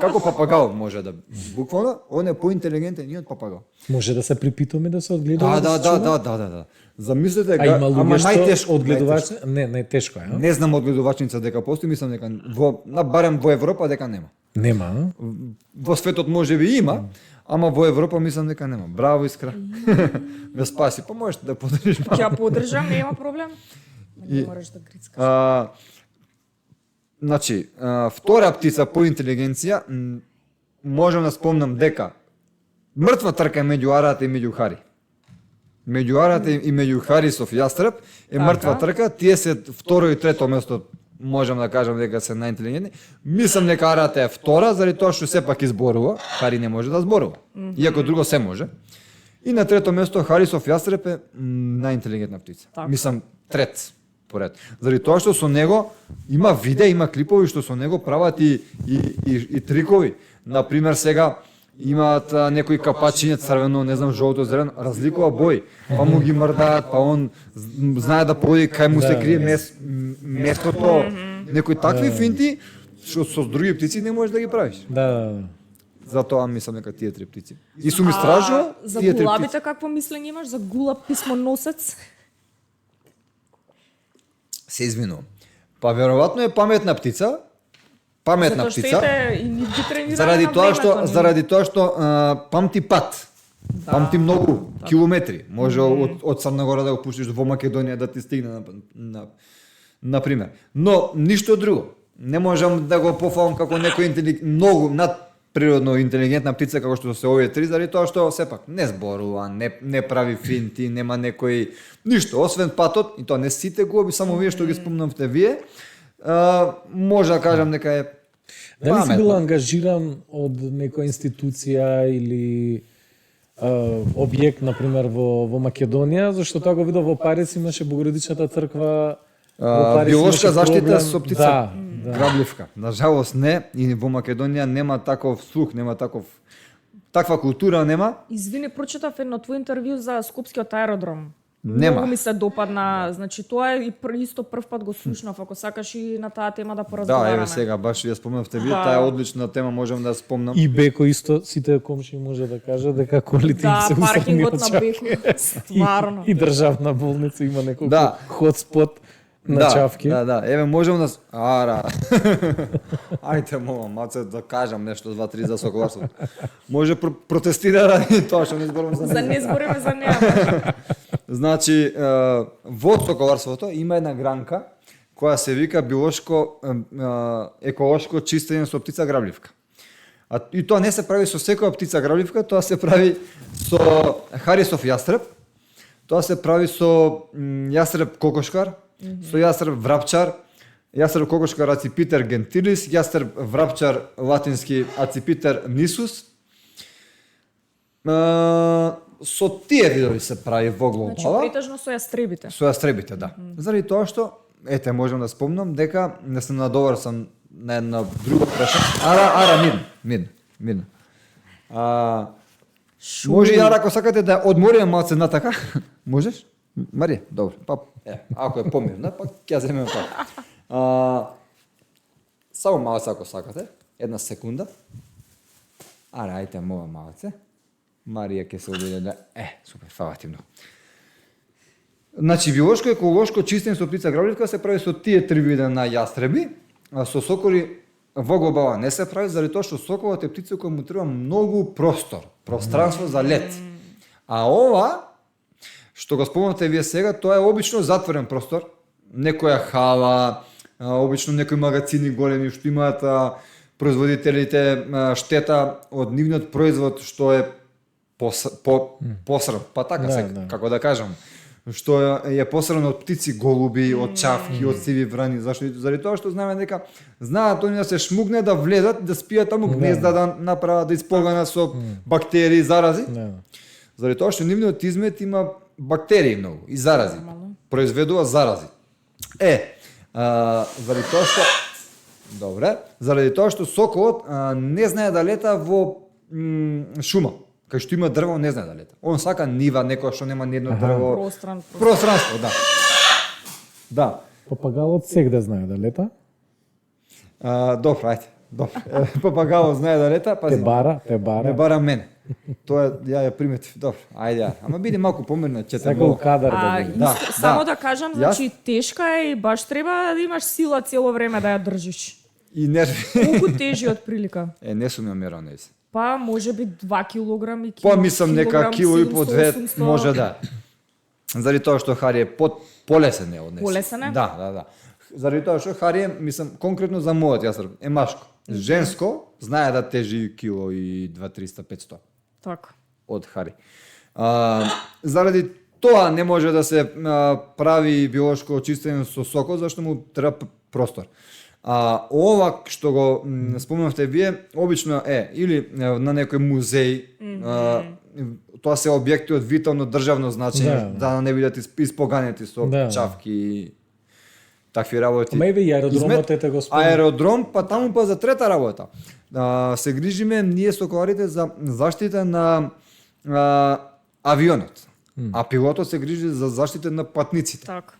како папагал може да, буквално, он е поинтелигентен и од папагал. Може да се припитаме да се одгледува. Да. Замислете, А има ама луѓе што најтешко, одгледувачи, не, најтешко е, а? Не знам одгледувачница дека постои, мислам дека барем во Европа дека нема. Нема, а? Во светот може би има, ама во Европа мислам дека нема. Браво, Искра. Ме спаси, па можеш да подржиш Ќе ја подржам, нема проблем. Не мораш да грицкаш. Значи, втора птица по интелигенција, можам да спомнам дека мртва трка меѓу арата и меѓу хари. Меѓу арата и меѓу Харисов јастреб е мртва трка, тие се второ и трето место, можам да кажам дека се најинтелигентни. Мислам дека арата е втора, заради тоа што сепак изборува, Хари не може да зборува. Иако друго се може. И на трето место Харисов јастреб е најинтелигентна птица. Така. Мислам трет поред. Заради тоа што со него има видеа, има клипови што со него прават и трикови. Например, сега имаат некои капачиња црвено, не знам, жолто, зелено, разликува бои. Па му ги мрдаат, па он знае да поди кај му се крие местото. Некои такви финти што со други птици не можеш да ги правиш. Да. Затоа мислам дека тие три птици. И сум истражува За тие три птици. гулабите какво мислење имаш за гулаб писмоносец? Се извинувам. Па веројатно е паметна птица. Паметна Затоа што птица. ете и нив ги тренираме Заради на тоа што времето, заради тоа што памти пат. Памти многу километри. Може од Црна Гора да го пуштиш во Македонија да ти стигне Например. Но ништо друго. Не можам да го пофалам како некој многу надприродно интелигентна птица како што се овие три, заради тоа што сепак не зборува, не прави финти, нема некој ништо, освен патот, и тоа не сите глоби, само вие што ги спомнавте вие. Може да кажам дека е Дали си паметно. бил ангажиран од некоја институција или објект, например, во Македонија, зашто тоа го видов во Париз, имаше Богородичната црква, во Париз биолошка имаше заштита проблем. со птица Да. грабливка. Нажалост не, и во Македонија нема таков слух, нема таква култура нема. Извини, прочитав едно твое интервју за Скопскиот аеродром. Нема. Многу ми се допадна, значи тоа е и исто прв пат го слушнав, ако сакаш и на таа тема да Да, поразговараме. еве сега баш ја спомнавте вие, Да. таа е одлична тема, можам да ја спомнам. И Беко исто, сите комши може да кажа дека колите им Да, се паркингот на усредни Беко, стварно. И државна болница има неколку Да. хотспот на да, чавки. Да, еве можам да ара. Ајде молам, маце да кажам нешто 2-3 за соколарството. Може протестира ради тоа што не зборувам за За него. не збориме за неа. Значи, во соколарството има една гранка која се вика биолошко еколошко чистење со птица грабливка. И тоа не се прави со секоја птица грабливка, тоа се прави со Харисов јастреб, тоа се прави со јастреб кокошкар, со јастреб врапчар, јастреб кокошкар Аципитер гентилис, јастреб врапчар латински Аципитер нисус. Со тие видови се прави во Значи, глобала. претежно со јастребите. Со јастребите, да. Заради тоа што, ете, можам да спомнам дека не се надоврсам на една друга прашање. Мирно. Може и ако сакате да одмориме малце натака, можеш? Марија, добро. Па, ако е помирна, па ќе ја земеме па. Само малце ако сакате, една секунда. Ајде, мова малце. Марија ќе се убеди да... супер, фала ти многу. Значи, биолошко еколошко чистење со птица грабливка се прави со тие три вида на јастреби, а со соколи во глобала не се прави, заради тоа што соколот е птица која му треба многу пространство за лет. А ова, што го спомнавте вие сега, тоа е обично затворен простор, некоја хала, обично некои магазини големи што имаат производителите штета од нивниот производ што е посран, па така се, како да кажам, што е посран од птици голуби, од чавки, од сиви врани, зашто заради тоа што знаеме дека знаат они да се шмугне, да влезат, да спијат таму гнезда, да направат, да испоганат со бактерии, зарази. Заради тоа што нивниот измет има бактерии многу и зарази. Произведува зарази. Заради тоа што заради тоа што соколот не знае да лета во шума. Кај што има дрво, не знае да лета. Он сака нива, некоја што нема ни едно дрво. Пространство, да. Да. Папагалот сегде знае да лета. Добро, ајде. Папагалот знае да лета, пази. Те бара. Не бара мене. Тоа ја приметив. Добро, ајде. Ама биде малку помирна, чета. Сака кадар да биде. Само да кажам, значи тешка е и баш треба да имаш сила цело време да ја држиш. И нерви. Колку тежи од прилика? Не сум ја мерал, не се. Па може би 2 килограми, Па мислам нека кило и по 2 може да. Заради тоа што Хари е полесен е од неси. Полесен е? Да. Заради тоа што Хари е, мислам, конкретно за мојот јастреб е машко. Женско знае да тежи кило и 2-300-500. Така. Од Хари. Заради тоа не може да се прави биолошко очистење со сокол, зашто му треба простор. Ова што го спомнавте вие, обично е или на некој музеј, тоа се објекти од витално државно значење, да не бидат испоганети со чавки и такви работи. Ама еве и аеродромот ете го спомнав. Аеродром, па таму па за трета работа. Се грижиме ние соколарите за заштита на авионот, а пилотот се грижи за заштита на патниците. Така.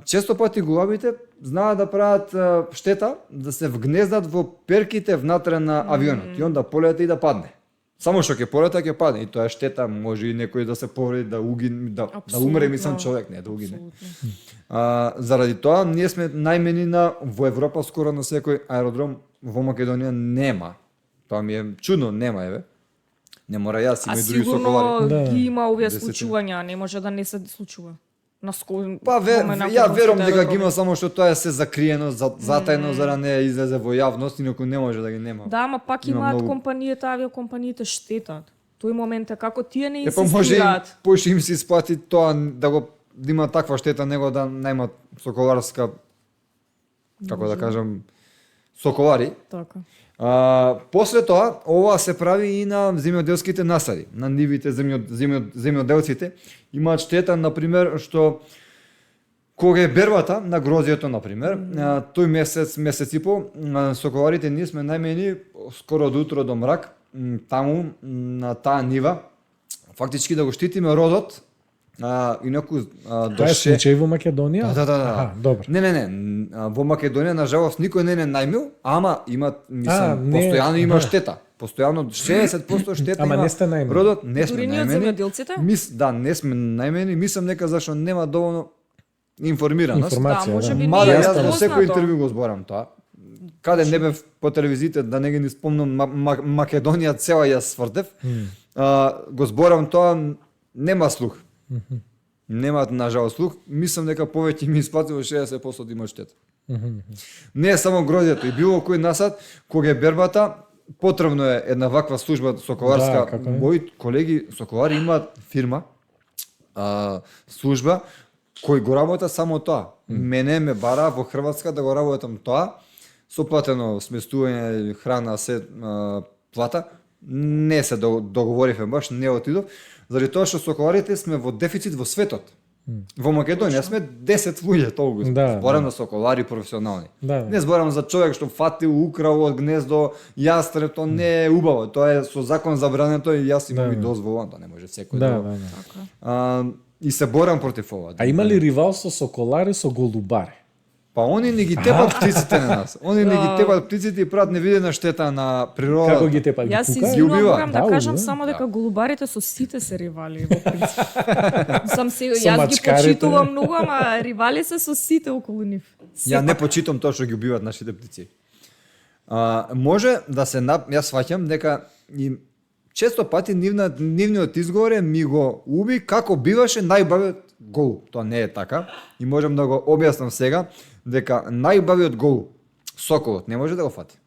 Често пати глобите знаат да прават штета, да се вгнездат во перките внатре на авионот и онда полета и да падне. Само што ќе полета ќе падне и тоа е штета, може и некој да се повреди, да угине, да умре, мислам човек, не да угине. Заради тоа ние сме најмени во Европа, скоро на секој аеродром, во Македонија нема. Тоа ми е чудно, нема еве. Не мора јас, има и други соколари. А сигурно ги има овие случувања, не може да не се случува. Па ја верувам дека ги има, само што тоа е се закриено, затајно за да не излезе во јавност, инаку не може да ги нема. Да, ама пак Има имаат многу. компаниите, авиокомпаниите штетат. Тој момент е како тие не Па може инсистираат. поише им се исплати тоа да има таква штета, него да немат соколарска, како да кажам, соколари. Така. После тоа, ова се прави и на земјоделските насади, на нивите земјоделците. Имаат штета, например, што кога е бербата на грозјето, например, тој месец и по, соколарите ние сме најмени скоро од утро до мрак, таму на таа нива, фактички да го штитиме родот, инаку до Тоа е случај во Македонија? Да. Аха, добро. Не. Во Македонија нажалост никој не најмил, ама има, мислам, постојано има штета. Постојано 60% штета Ама има. не сте најмени. Родот не сме Дури ни од најмени. земјоделците? Да, не сме најмени. Мислам дека зашто нема доволно информираност. Информација, Да, може би Мада не е јас во познато. секој интервју го зборам тоа. Каде не бев по телевизиите, да не ги ни спомнам, Македонија цела ја сврдев, го зборам тоа, нема слух. Немаат нажалост слух. Мислам дека повеќе ми исплатило 60% да има штета. Не е само грозјето, и било кој насад, кога е бербата, потребно е една ваква служба соколарска. Да, Мои колеги соколари имаат фирма, служба, кој го работа само тоа. Мене ме бара во Хрватска да го работам тоа, со платено сместување, храна, се плата. Не се договоривме баш, не отидов, заради тоа што соколарите сме во дефицит во светот. Во Македонија сме 10 луѓе толку. Да, Зборам на соколари професионални. Да. Не зборам за човек што фатил, украл од гнездо јастреб, тоа не е убаво. Тоа е со закон забрането и јас имам и дозвола, тоа не може секој Да. Така. И се борам против ова. А има ли ривал со соколари со голубари? Па они не ги тепат птиците на нас. Они не ги тепат птиците и прават невидена штета на природата. Како ги тепа? Јас Ги пука? извинувам, убива. морам да Да, кажам убива. само дека голубарите со сите се ривали во принцип. Сам се Со јас ги мачкарите. почитувам многу, ама ривали се со сите околу нив. Ја не почитам тоа што ги убиваат нашите птици. Може да се јас сваќам дека и често пати нивниот изговор ми го уби како биваше најбавиот голуб. Тоа не е така и можам да го објаснам сега дека најбавиот голуб, соколот, не може да го фати.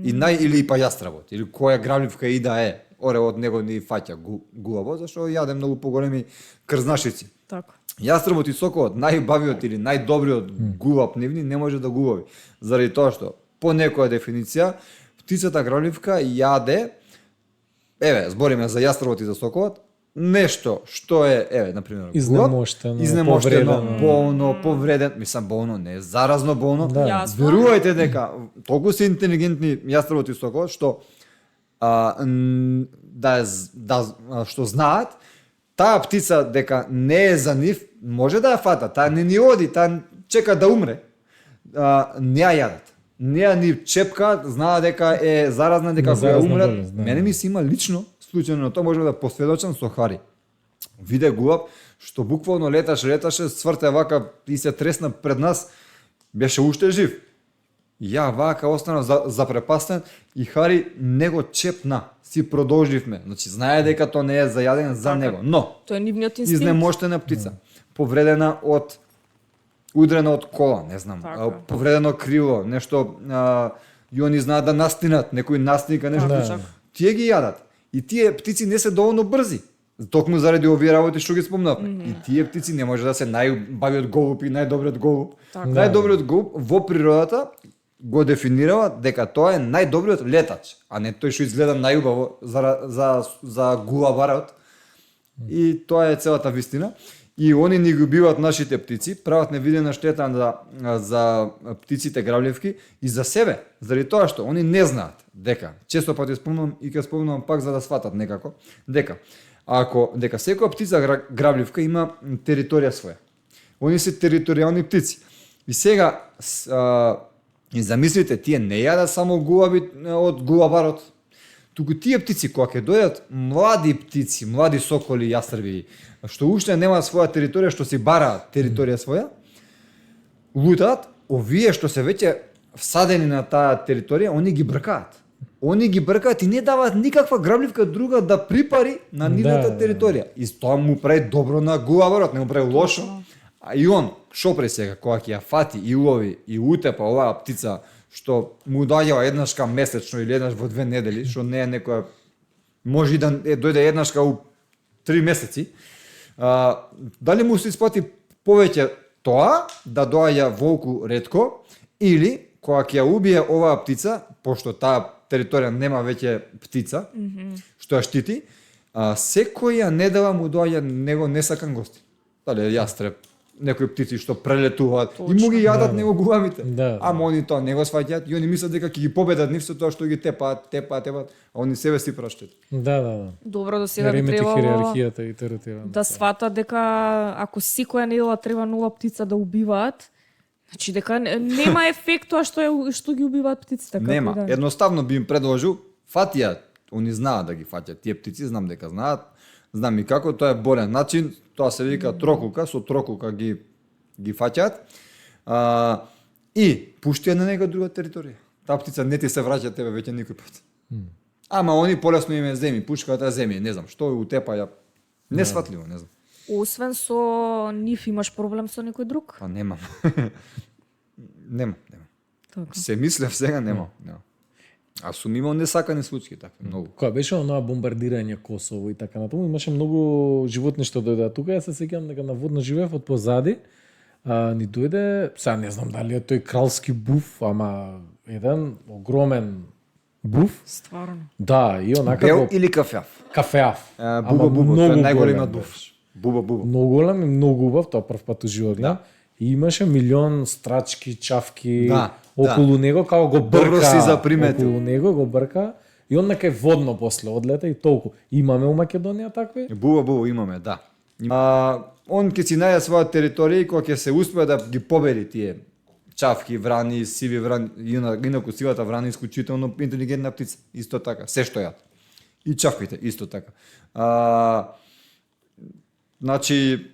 И или па јастработ, или која грабливка и да е, оревот него ни фаќа гулаво, зашто јаде многу поголеми крзнашици. Така. Јастребот и соколот, најбавиот или најдобриот гулаб нивни, не може да гулави. Заради тоа што, по некоја дефиниција, птицата грабливка јаде, збориме за јастребот и за соколот, нешто што е, например, Изнемоштено, изнемоштено, болно, повреден, мислам болно, не е заразно болно. Да. Јасно. Верувајте дека толку се интелигентни јастребот и соколот што што знаат таа птица дека не е за нив, може да ја фата, таа не ни оди, таа чека да умре. Не ја јадат. Не ја ни чепка, знаат дека е заразна, дека кога заразна умрат. болест, да. Мене ми се има лично случајно на тоа, можеме да посведочам со Хари. Виде гулаб што буквално леташе, сврте вака и се тресна пред нас, беше уште жив. Ја вака останав запрепастен и Хари не го чепна. Си продолживме. Значи знае дека тоа не е за јадење за него, но Тоа е нивниот инстинкт. изнемоштена птица, повредена од удрена од кола, не знам, Така. повредено крило, нешто и они знаат да настинат, некој настинка нешто. Да. Тие ги јадат. И тие птици не се доволно брзи. Токму заради овие работи што ги спомнавме. И тие птици не може да се најбавиот голуб и најдобриот голуб. Така. Најдобриот голуб во природата го дефинирава дека тоа е најдобриот летач, а не тој што изгледа најубаво за гулабарот. И тоа е целата вистина. И они ни ги убиваат нашите птици, прават невидена штета за птиците грабливки и за себе, заради тоа што они не знаат дека, често пати спомнам и ќе спомнам пак за да сватат некако, дека секоја птица грабливка има територија своја. Они се територијални птици. И сега и замислите, тие не јадат само гулаби од гулабарот, туку тие птици кога ќе дојдат млади птици, млади соколи, јастреби, што уште немаат своја територија, што си бараат територија своја, лутаат, овие што се веќе всадени на таа територија, они ги бркаат. они ги бркаат и не даваат никаква грабливка друга да припари на нивната територија. И тоа му прави добро на гуаварот, не му прави лошо. А и он, шо пре сега, кога ќе ја фати и улови и утепа оваа птица, што му доаѓава еднашка месечно или еднаш во 2 недели, што не е некоја, може и да дојде еднашка у 3 месеци, дали му се исплати повеќе тоа, да доаѓа волку ретко, или кога ќе ја убие оваа птица, пошто таа територија нема веќе птица, што ја штити, секоја недела му доаѓа него несакан гости. Дали јастреб, некои птици што прелетуваат и му ги јадат него гуавите. Ама они тоа не го сваќаат и они мислат дека ќе ги победат нив со тоа што ги тепаат, а они себе си праштат. Добро, до сега би требало хиерархијата и територија. Да сватат дека ако секоја недела треба нова птица да убиваат, значи дека нема ефект тоа што ги убиваат птиците. Нема. Едноставно би им предложил, фатија, они знаат да ги фаќаат тие птици, знам дека знаат, знам и како, тоа е борен начин, тоа се вика трокулка, со трокулка ги фаќаат. И пушти ја на нека друга територија. Таа птица не ти се враќа тебе веќе никој пат. Ама они полесно им е земи, пушката земи, не знам, што утепа ја несватливо, не знам. Освен со нив имаш проблем со некој друг? Па немам. Немам. Така. Се мислев сега немам. А сум имал несакани случаи такви многу. Кога беше онаа бомбардирање Косово и така натаму, имаше многу животни што дојдоа тука. Јас се сеќавам дека наводно живеев од позади. Ни дојде, сега не знам дали е тој кралски буф, ама еден огромен буф. Стварно. Да, и онака Бел или кафеав? Кафеав. Буба, тоа е најголемиот буф. Буба. Многу голем и многу убав, тоа прв пат у живот гледам. И имаше милион страчки, чавки околу него, како го брка. Добро си заприметил. Околу него го брка и он нека водно после одлета и толку. Имаме у Македонија такви? Буба имаме, да. Он ќе си најде своја територија и кога ќе се успее да ги победи тие чавки, врани, сиви врани, инаку сивата врана исклучително интелигентна птица, исто така, се што јат. И чавките исто така. Значи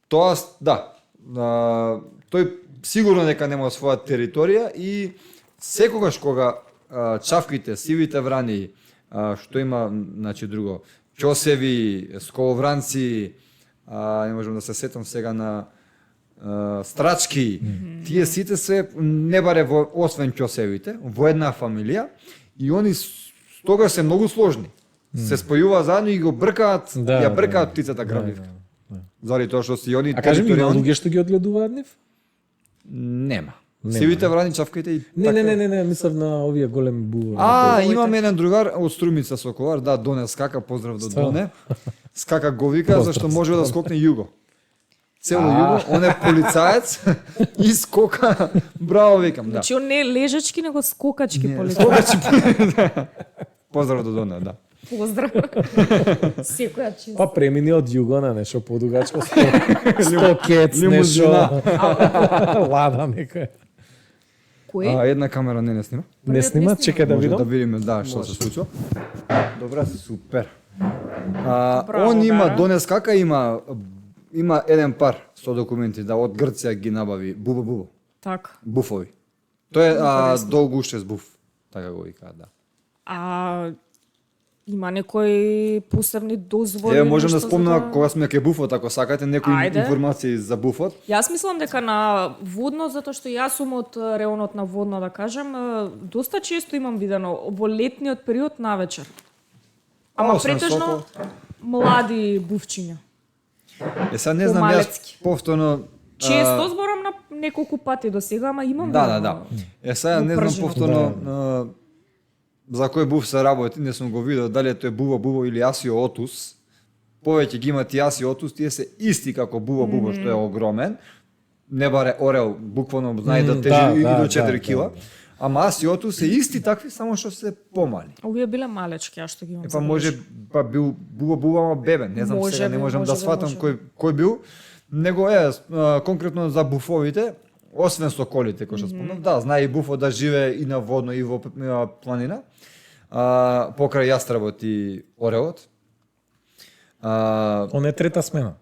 тоа тој сигурно дека нема своја територија и секогаш кога чавките, сивите врани, што има, значи друго, ќосеви, сколовранци, не можам да се сетам сега на страчки, тие сите се не баре освен ќосевите, во една фамилија и они тогаш се многу сложни. Се спојуваат заедно и го бркаат, ја бркаат птицата грабливка. Заради тоа што си они територијални. А кажи ми, има луѓе што ги одгледуваат нив? Нема. Сивите врани, чавките и Не, мислам на овие големи буви. Имам еден другар од Струмица Соколар, Доне скака, поздрав до Доне. Скака го вика зашто може да скокне југо. Цело југо, он е полицаец и скока, браво викам, да. Значи он не е лежачки, него скокачки полицаец. Поздрав до Доне, да. Поздрав. Секоја чест. Па премини од југо на нешто подугачко, 100 кец, нешто. Лада некоја. Кој? Една камера не снима. Не снима, чекај да видам. Може да видиме, што се случува. Добра, супер. Он има, Донес кака има еден пар со документи, од Грција ги набави буба. Така. Буфови. Тој е долгушес буф, така го викаат, да. Има некои посебни дозволи? Еве можам да спомнам кога сме кај буфот, ако сакате некои информации за буфот. Јас мислам дека на водно, затоа што јас сум од реонот на водно, да кажем, доста често имам видено во летниот период навечер. Ама претежно млади буфчиња. Сега не знам јас повторно често зборам на неколку пати до сега, ама имам Да. Сега не знам повторно за кој буф се работи, не сум го видел дали е тој буба или Асио отус. Повеќе ги имат и Асио отус, тие се исти како буба што е огромен. Не баре орел, буквално знае да тежи и до 4 кила. Ама Асио отус се исти такви, само што се помали. Овие биле малечки, ја што ги имам. Може бил буба ама бебе, не знам сега, не можам да сватам кој бил. Него конкретно за буфовите, освен соколите, кој што спомнав, да, знае и буфо да живее и на водно и во планина. Покрај јастребот и орелот. Он е трета смена.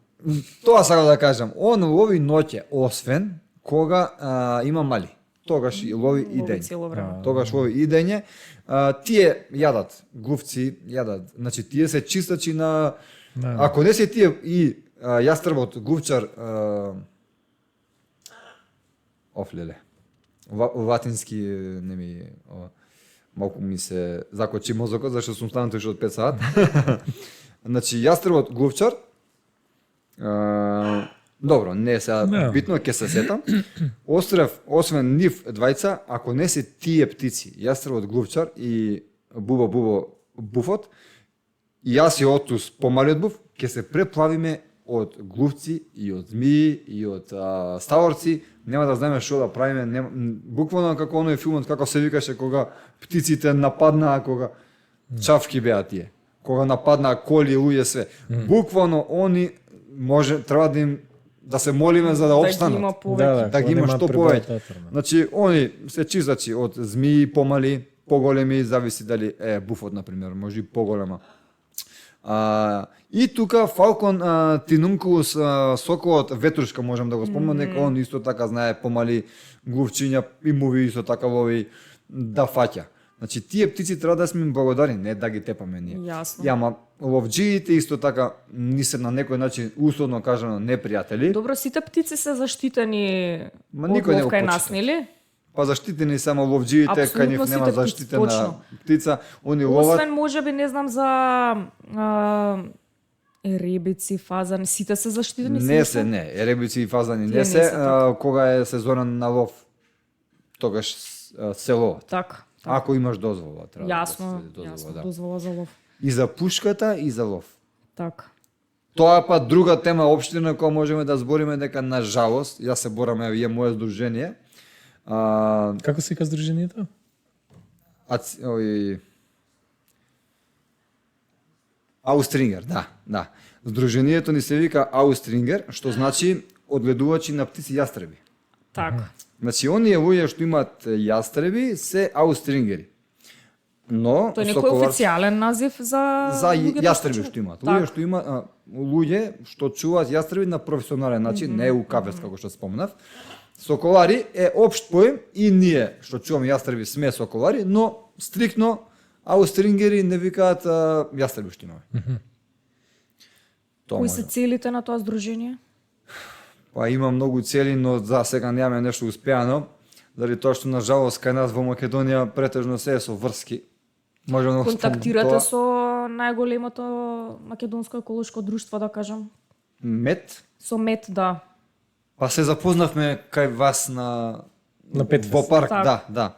Тоа сакам да кажам, он во овој ноќе, освен кога има мали. тогаш и лови и Лови дење. цело време. Тогаш лови и дење. Тие јадат, глувци јадат. Значи тие се чистачи на ако не се тие и јастрбот, глувчар офлеле. Латински не ми малку ми се закочи мозокот зашто сум станал тој од 5 сат. Значи јастрбот, глувчар добро, не е сега битно, ќе се сетам. Острев, освен нив двајца, ако не се тие птици, јастрбот, глувчар и бубо, буфот, и јас и Отус, помалиот буф, ќе се преплавиме од глувци и од змии и од ставорци, нема да знаеме што да правиме, буквално како оној филмот како се викаше кога птиците нападнаа, кога чавки беа тие, кога нападнаа коли, луѓе, све. Буквално они треба да им да се молиме за да опстанат. Да ги има што повеќе. Значи они се чистачи од змии помали, поголеми, зависи дали буфот на пример, може и поголема. И тука Фалкон Тинункулус, соколот ветрушка, можам да го спомнам, дека он исто така знае помали глувчиња и муви исто така лови да фаќа. Значи тие птици треба да сме им благодарни, не да ги тепаме ние. Јасно. Ама ловџиите исто така ни се на некој начин условно кажано непријатели. Добро, сите птици се заштитени од никој не го лов кај почита. нас, нели? Па заштитени само ловџиите, кај нив Апсолутно нема сите заштитена точно. птица, они ловат. Освен можеби не знам за ребици, фазани, сите се заштитени. Не се, не, ребици и фазани Тие не не се, се така. кога е сезонен на лов, тогаш се ловат. Така. Ако имаш дозвола, треба Јасно, да се дозвола, јасно, да. дозвола за лов. И за пушката и за лов. Така. Тоа па друга тема општина која можеме да збориме дека на жалост, јас се борам, е моје здружение. Како се вика здруженијето? Аустрингер, да. Здруженијето ни се вика Аустрингер, што значи одгледувачи на птици јастреби. Така. Значи, оние луѓе што имаат јастреби се аустрингери. Но Тој некој официјален назив за луѓето јастреби што имаат. Луѓе што има луѓе што чуваат јастреби на професионален начин, не у кафес како што спомнав. Соколари е општ поим и ние што чуваме јастреби сме соколари, но стриктно аустрингери не викаат јастреби што имаме. Кои се целите на тоа здружение? Па има многу цели, но за сега немаме нешто успеано. Дали тоа што на жалост кај нас во Македонија претежно се е со врски. Можеме да контактирате со најголемото македонско еколошко друштво, да кажам? МЕТ? Со МЕТ, да. Па се запознавме кај вас на Петфест. во парк, Так. да.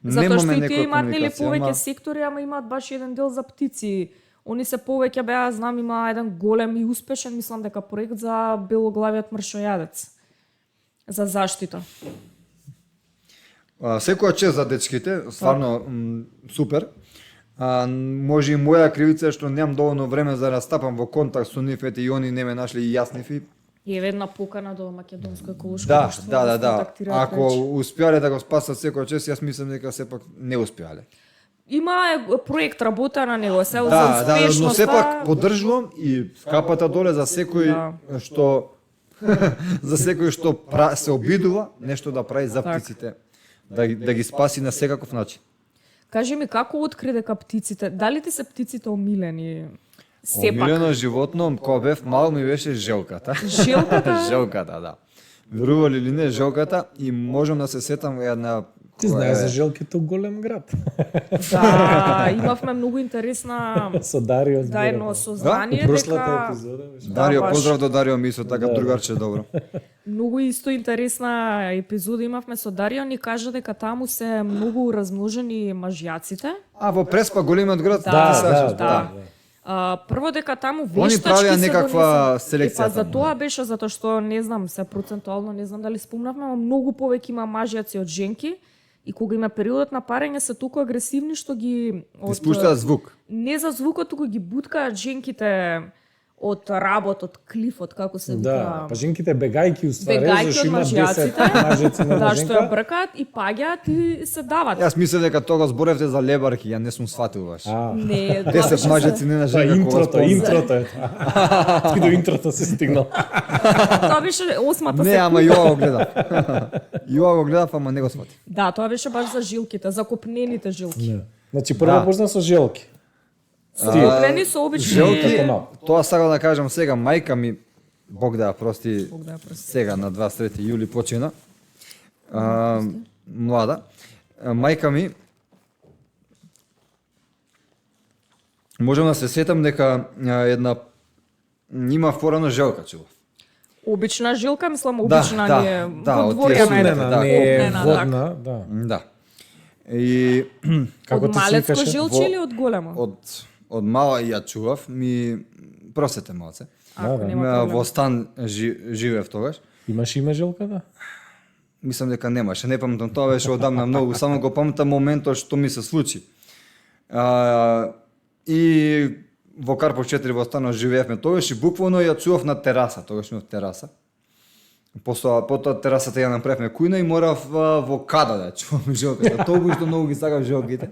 Затоа што и некоја тие имаат нели комуникација, повеќе ама- сектори, ама имаат баш еден дел за птици. Они се повеќе беа, знам, има еден голем и успешен, мислам дека проект за белоглавиот мршојадец. За заштита. Секоја чест за дечките, стварно супер. Може и моја кривица е што немам доволно време за да стапам во контакт со нив, и они не ме нашли и јас нив. И е една покана до македонско еколошко Да, друштво. да. контактираат Ако веќе. успеале да го спасат секоја чест, јас мислам дека сепак не успеале. Има проект работа на него, се за Да, но успешноста. сепак поддржувам и капата доле за секој што за секој што се обидува нешто да прави за Так. птиците, да ги спаси на секаков начин. Кажи ми, како откри дека птиците, дали ти се птиците омилени? Сепак. Омилено животно, кога бев мал, ми беше желката. Желката? Желката, да. Верували или не, желката, и можам да се сетам една... Ти знаеш за желките голем град. Да, имавме многу интересна Со Дарио заедно сознание прошлата дека епизода беше. Дарио, баш. поздрав до Дарио, ми исто така другарче добро. многу исто интересна епизода имавме со Дарио, ни кажа дека таму се многу размножени мажјаците. Во Преспа, големиот град, Да. Прво дека таму вештачки правеа се некаква донесени. селекција Па за таму, тоа беше затоа што не знам, се процентуално не знам дали спомнавме, но многу повеќе има мажјаци од женки. И кога има периодот на парење се толку агресивни што ги Испуштаат звук. не за звукот, туку ги буткаат женките од работот, клифот, како се вика. Да, па женките бегајки уствари, Бегајки зашто од има 10 мажјаците, мажици на да, што ја женка. бркаат и паѓаат и се дават. Јас мислев дека тога зборевте за лебарки, ја не сум сватил баш. Не, 10 мажици не на Тоа женка. интрото е тоа. Ти до интрото се стигнал. Тоа беше 8-та Не, секунда. ама Јова го гледав. Јова го гледав, ама не го свати. Да, тоа беше баш за жилките, за копнените жилки. Значи прво Да. почна со желки. Копнени со обични Желки, Како тоа сакам да кажам сега, мајка ми, Бог да ја прости, Бог да ја прости. сега на 23 јули почина, млада, мајка ми, можам да се сетам дека една, има форано желка чула. Обична жилка, мислам Да, обична да, не е да, во од дворија тие најде. сумнена, не е Копнена, водна, да. Да. И Како Од ти се малецко викаше? жилче или од големо? од мала ја чував, ми просете малце. Ако да. нема проблем. Во стан живеев тогаш. Имаш име желка, да? Мислам дека немаше, не памтам, тоа беше одамна многу, само го памтам моментот што ми се случи. И во Карпов 4 во станот живеевме тогаш и буквално ја чував на тераса, тогаш имав тераса. Потоа терасата ја направивме кујна и морав во када да ја чувам жилката. Толку што многу ги сакав жилките.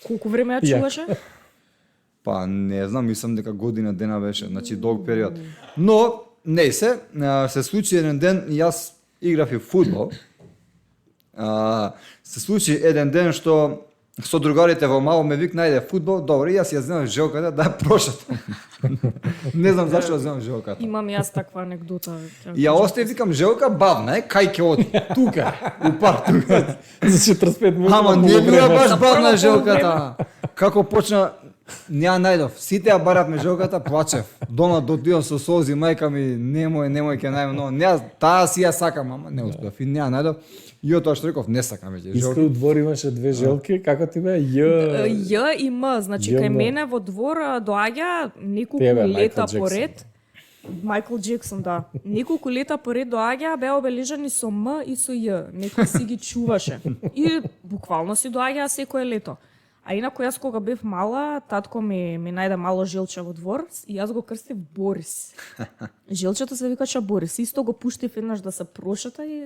Колку време ја Јак. чуваше? Па не знам, мислам дека година дена беше, значи долг период. Но не се случи еден ден, јас играв и фудбал. Се случи еден ден што со другарите во мало ме викна ајде фудбал, добро, јас ја земав жилката да ја прошатам. Не знам зашто ја земав жилката. Имам јас таква анекдота. И ја оставив, викам жилка бавна е, кај ќе оди? Тука, у парк тука. За 45 минути. Ама на не била полувреме. баш бавна прво жилката. Како почна, ја најдов. Сите ја баравме жилката, плачев. Дома дотидов со солзи, мајка ми, немој ќе најдам, но не, таа си ја сакам, ама не успеав. И не ја најдов. И од тоа што реков, не сакам веќе Исто жилки. у двор имаше две желки, како ти бе? Ј. Ј и М, значи Ј, кај М. мене во двор доаѓа неколку Тебе, лета Майкл поред. Майкл Джексон, да. Неколку лета поред доаѓа, беа обележани со М и со Ј. Некој си ги чуваше. И буквално си доаѓаа секое лето. А инаку јас кога бев мала, татко ми најде мало жилче во двор и јас го крстив Борис. Жилчето се викаше Борис. Исто го пуштив еднаш да се прошета и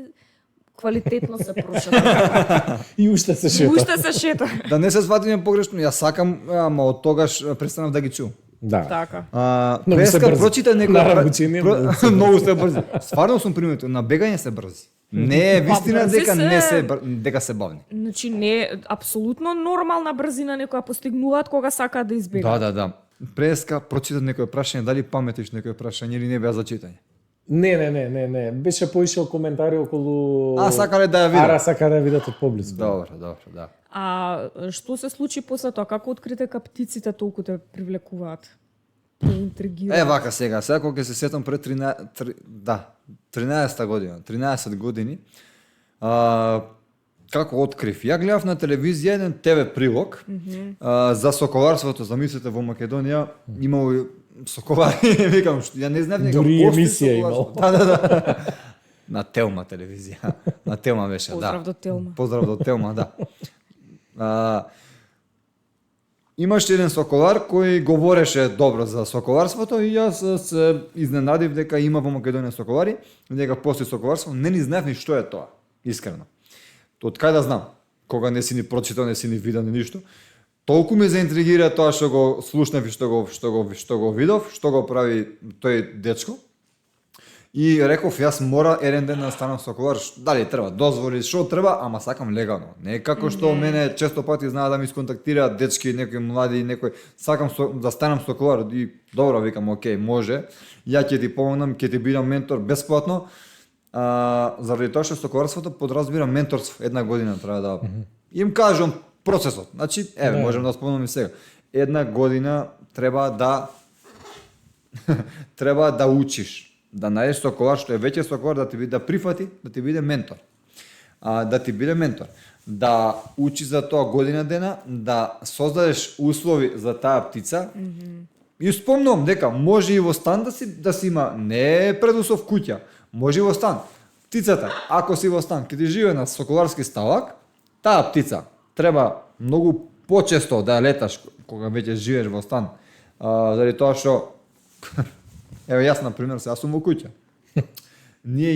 квалитетно се прошета. И уште се шета. Уште се шета. Да не се сватиме погрешно, јас сакам, ама од тогаш престанав да ги чувам. Да. Така. Многу се Преска брзи. прочита некој На обучение, многу се многу се брзи. Стварно сум приметил, на бегање се брзи. Не е вистина брзи дека се- не се дека се бавни. Значи не е апсолутно нормална брзина некоја постигнуваат кога сакаат да избегаат. Да. Преска прочита некој прашање, дали паметиш некој прашање или не беа за читање. Не. Беше поишел коментари околу... сакале да ја видат. Ара сака да ја видат од поблиску. Добро, да. А што се случи после тоа? Како открите птиците толку те привлекуваат? Те интригираат? Вака сега кога ќе се сетам пред 13 година, 13 години, како открив. Ја гледав на телевизија еден ТВ прилог за соколарството, замислете во Македонија имало соковари, викам, ја не знаев дека Дури постои емисија соколарство. Да. На Телма телевизија. На Телма беше, Поздрав до Телма. Поздрав до Телма, да. Имаше еден соколар кој говореше добро за соколарството и јас се изненадив дека има во Македонија соколари, дека постои соколарство, не ни знаев ни што е тоа, искрено. Од кај да знам, кога не си ни прочитал, не си ни видел ни ништо. Толку ме заинтригира тоа што го слушнав и што го видов, што го прави тој дечко. И реков, јас мора еден ден да станам соколар, дали треба дозволи, што треба, ама сакам легално. Не како што мене често пати знаат да ми сконтактираат дечки, некои млади, некој сакам да станам соколар и добро викам, окей, може. Ја ќе ти помогнам, ќе ти бидам ментор бесплатно. Заради тоа што соколарството подразбира менторство, една година треба да им кажам процесот. Значи, можам да спомнам и сега. Една година треба да учиш. Да најдеш соколар што е веќе соколар да прифати, да ти биде ментор. Да учи за тоа година дена, да создадеш услови за таа птица. И спомнувам дека може и во стан да си има, не предуслов куќа, може и во стан. Птицата, ако си во стан, ќе ти живее на соколарски ставак, таа птица треба многу почесто да ја леташ кога веќе живееш во стан. Заради тоа што Еве јас на пример, јас сум во куќа. Ние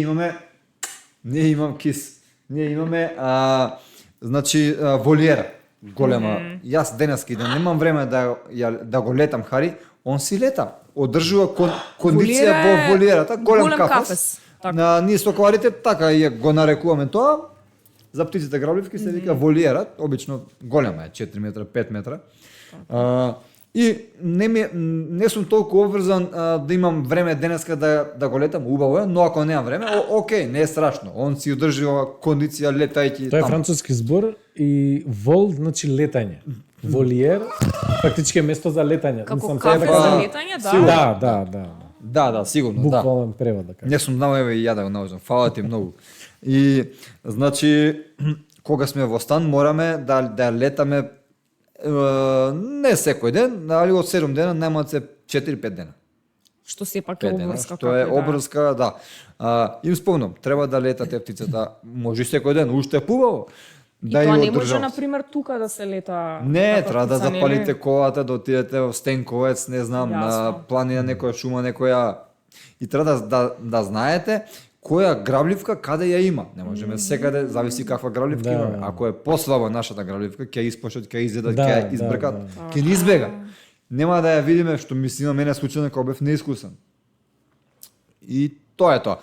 имам кис. Ние имаме значи волиера голема. Јас денески да немам време да го летам Хари, он си лета. Одржува кондиција во волиерата, голем кафес. Ние соколарите така ја го нарекуваме тоа. За птиците грабливки се вика волиера, обично голема е, 4 метра, 5 метра. И не сум толку обврзан да имам време денеска да го летам, убаво е, но ако немам време, окей, не е страшно. Он си одржува кондиција летајќи Тоа е таму. француски збор и вол значи летање. Волиер фактички е место за летање. Како Мислам, кафе тоа е за така- летање, да. Да. Сигурно, да. Буквален превод да кажам. Не сум знал, еве и ја да го научам. Фала ти многу. И значи кога сме во стан мораме да летаме не секој ден, али од 7 дена немаат се 4-5 дена. Што сепак е 5 дена, обврска. што е обврска, да. Им спомнам, треба да летате птицата, може и секој ден, уште е пубаво. И Да тоа ја не може, одржам. на пример, тука да се лета. Не, како треба да птица, нели? запалите колата, да отидете во Стенковец, не знам, на Јасно. планина, некоја шума, некоја... И треба да знаете која грабливка каде ја има. Не можеме секаде, зависи каква грабливка Да. имаме. Ако е послаба нашата грабливка, ќе испошат, ќе изедат, Да, ќе да, избркат, да. ќе ни избега. Нема да ја видиме, што мисли на мене случајно кога бев неискусен. И тоа е тоа.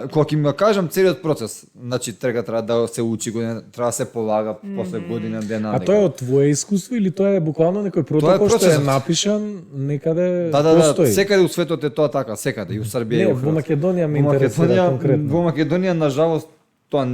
Кога ќе ми кажам целиот процес, значи треба да се учи година, треба да се полага после година дена. А тоа е од твое искуство или тоа е буквално некој протокол што е процесот. напишан некаде Да, постои? секаде у светот е тоа така, секаде, и у Србија, и Не, у во Хрватска. Македонија ме Во интересира Македонија- конкретно. Во Македонија, нажалост, тоа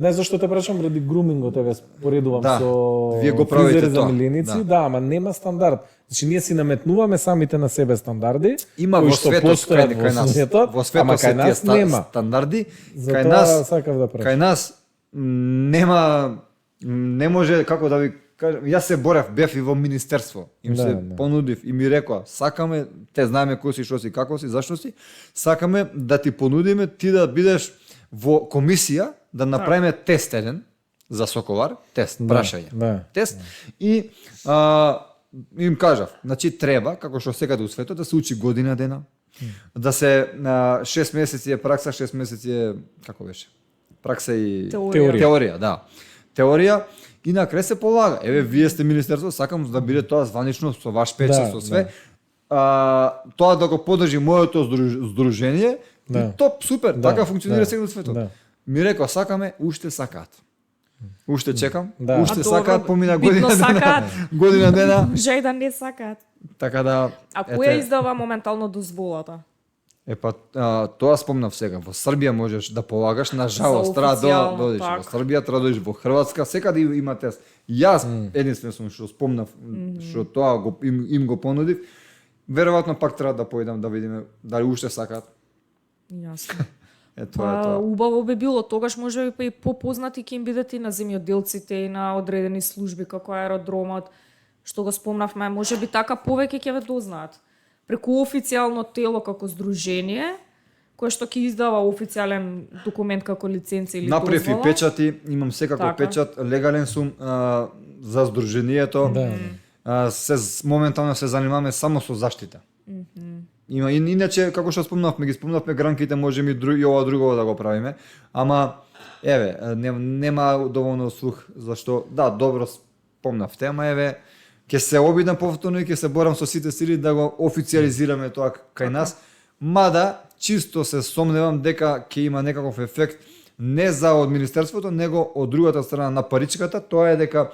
Не, зашто те прашам ради грумингот, еве споредувам Да, со вие го правите фризери за тоа, миленици, да. да, ама нема стандард. Значи ние си наметнуваме самите на себе стандарди, има кои во што светот постојат кај нас. светот, Во ама светот се кај тие нас нема. стандарди. Затоа Кај нас сакав да прашам. кај нас нема, не може, како да ви кажам, јас се борев, бев и во министерство, им Да, се да. понудив и ми рекоа, сакаме, те знаеме кој си, што си, како си, зашто си, сакаме да ти понудиме ти да бидеш во комисија, да направиме тест еден за соколар, тест, прашање. Да. Тест и им кажав, значи треба, како што секаде у светот, да се учи година дена, да се 6 месеци е пракса, 6 месеци е, како беше, пракса и Теорија. теорија, да. Теорија и на крај се полага. Еве, вие сте министерство, сакам да биде тоа званично со ваш печат, Да, со све. Тоа да го подржи моето здружение, Да. и топ, супер, Да, така функционира да, сега во светот. да. Ми рекоа, сакаме, уште сакаат. Уште чекам, Да. уште А добро, сакаат, помина битно година дена. сакаат. Година дена, Може и да не сакаат. така да... А која издава моментално дозволата? Тоа спомнав сега. Во Србија можеш да полагаш, на жалост, За треба официјално, да одиш. Во така. Србија треба да одиш, во Хрватска, секаде има тест. Јас единствено сум што спомнав, што тоа им го понудив. Веројатно пак треба да поидам да видиме дали уште сакаат. Јасно. Тоа е тоа. Убаво би било, тогаш може би и попознати ќе им бидат и на земјоделците и на одредени служби како аеродромот, што го спомнавме, може би така повеќе ќе ве дознаат. Преку официјално тело како здружение, кое што ќе издава официјален документ како лиценца или Направив и дозвола. печати, имам секако Така. печат, легален сум за здруженијето. Да. Моментално се занимаваме само со заштита. Има иначе како што спомнавме гранките, можеме и ова друго да го правиме, ама еве нема доволно слух зашто да добро спомнавте, ама еве ќе се обидам повторно и ќе се борам со сите сили да го официализираме тоа кај нас, мада чисто се сомневам дека ќе има некаков ефект не за од министерството, него од другата страна на паричката, тоа е дека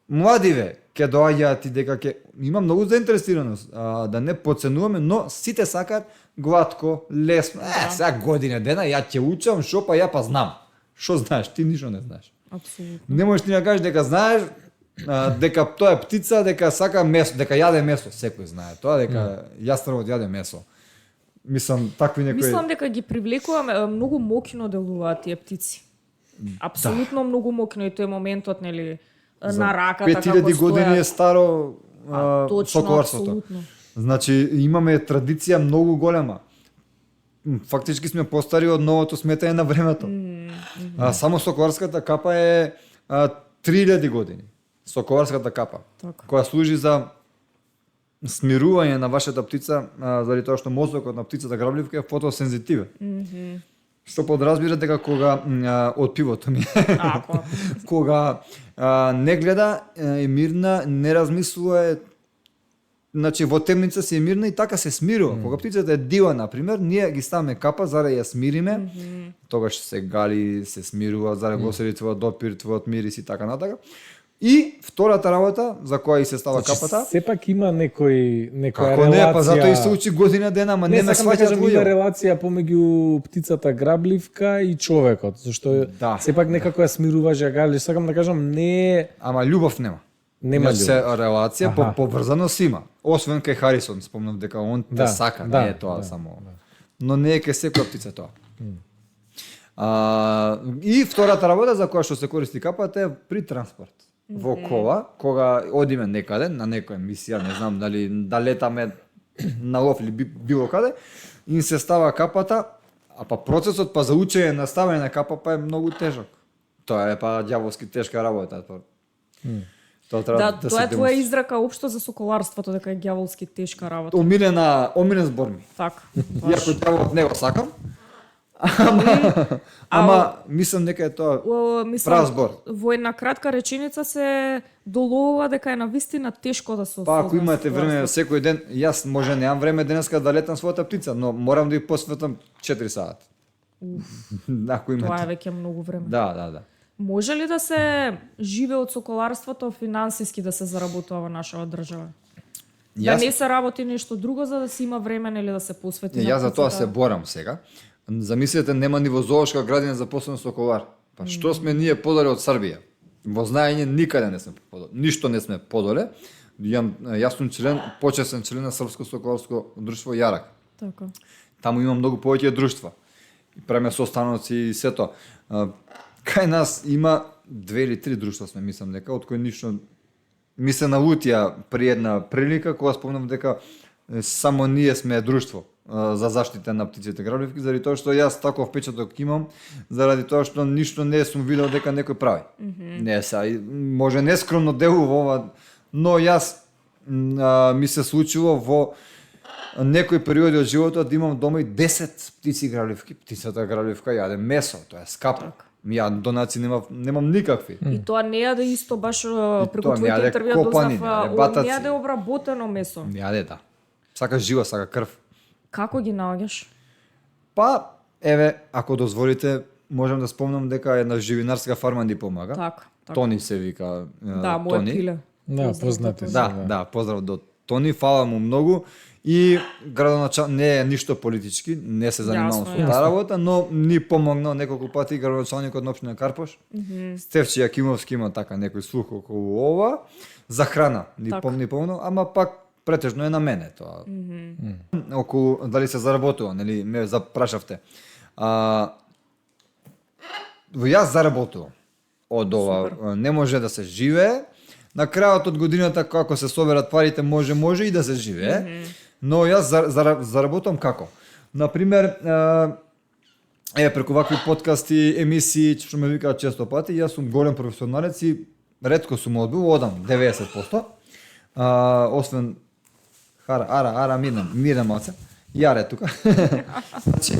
младиве ќе доаѓаат и дека ќе има многу заинтересираност, да не подценуваме, но сите сакаат гладко, лесно. Сега година дена ја ќе учам, шо па ја па знам. Шо знаеш, ти ништо не знаеш. Апсолутно. Не можеш ти да кажеш дека знаеш, дека тоа е птица, дека сака месо, дека јаде месо, секој знае тоа, дека јастравот јаде месо. Мислам, такви некои... Мислам дека ги привлекуваме, многу мокно делуваат тие птици. Апсолутно многу мокно и тој моментот, нели, на раката како 5000 години е старо точно, соколарството. апсолутно. Значи имаме традиција многу голема. Фактички сме постари од новото сметање на времето. Само соколарската капа е 3000 години. Соколарската капа, Така. која служи за смирување на вашата птица, заради тоа што мозокот на птицата грабливка е фотосензитивен. Што подразбира дека кога од пивото ми Ако. кога не гледа, е мирна, не размислува, значи во темница си е мирна и така се смирува. Кога птицата е дива, например, ние ги ставаме капа за да ја смириме, тогаш се гали, се смирува, за да го оседи твојот допир, твојот мирис и така натака. И втората работа за која и се става капата, Сепак има некоја како релација. не, па затоа и се учи година дена, ама не ме сакам да сваќаат кажам, има луѓе. релација помеѓу птицата грабливка и човекот, зашто Да. сепак некако ја смируваш, ја галиш, сакам да кажам, не е Ама љубов нема. нема Се љубов. релација Аха. поврзаност има. Освен кај Харисон, спомнав дека он те Да, сака, да, не е тоа да, само. Но не е кај секоја птица тоа. И втората работа за која што се користи капата е при транспорт. Во кола, кога одиме некаде, на некоја мисија, не знам дали да летаме на лов или било каде, им се става капата, а па процесот па за учење на ставање на капа е многу тежок. Тоа е па ѓаволски тешка работа. Тоа треба Да, да тоа се е твоја израка општо за соколарството, дека е ѓаволски тешка работа. омилен збор ми. Така. Иако ѓаволот не го сакам, ама мислам дека е тоа прав збор. Во една кратка реченица се доловува дека е навистина тешко да се Па ако осозна имате време соколарството. секој ден, јас може немам време денеска да летам својата птица, но морам да ја посветам 4 сати. Ако Тоа имате. е веќе многу време. Да. Може ли да се живее од соколарството финансиски да се заработува во нашава држава? Да не се работи нешто друго за да се има време или да се посвети на Јас за тоа птицата? се борам сега. Замислете, нема ни во зоолошка градина запослен соколар. Па што сме ние подоле од Србија? Во знаење никаде не сме подоле. Ништо не сме подоле. Јас сум член, почесен член на Српско соколарско друштво Јарак. Така. Таму има многу повеќе друштва. Преме состаноци и се тоа. Кај нас има 2 или 3 друштва сме, мислам дека, од кои ништо ми се налутија при една прилика кога спомнам дека само ние сме друштво за заштита на птиците грабливки, заради тоа што јас таков впечаток имам, заради тоа што ништо не сум видел дека некој прави. Не се, може нескромно делува ова, но јас ми се случило во некои периоди од животот да имам дома и 10 птици грабливки. Птицата грабливка јаде месо, тоа е скапо. Ја донаци немам никакви. И тоа не јаде исто баш преку тоа не твоите јаде интервјуа копани, дознав, не јаде батаци. не јаде обработено месо. Јаде да. Сака жива, сака крв. Како ги наоѓаш? Па, еве, ако дозволите, можам да спомнам дека една живинарска фарма ни помага. Така. Тони се вика. Да, мојот Тони. пиле. Да, познати се. Да, поздрав до Тони, фала му многу. И не е ништо политички, не се занимавам Јасно, со таа работа, но ни помогнал неколку пати градоначалникот на општина Карпош. Стефче Јакимовски има така некој слух околу ова за храна. Ни помогнал, ама пак претежно е на мене тоа. Околу дали се заработува, нели ме запрашавте. Јас заработувам од ова. Не може да се живее. На крајот од годината како се соберат парите може и да се живее. Но јас заработам како? Например, преку вакви подкасти, емисии, што ме викаат често пати, јас сум голем професионалец и ретко сум одбил, одам 90%. Освен мирна малце. Јаре тука. Значи,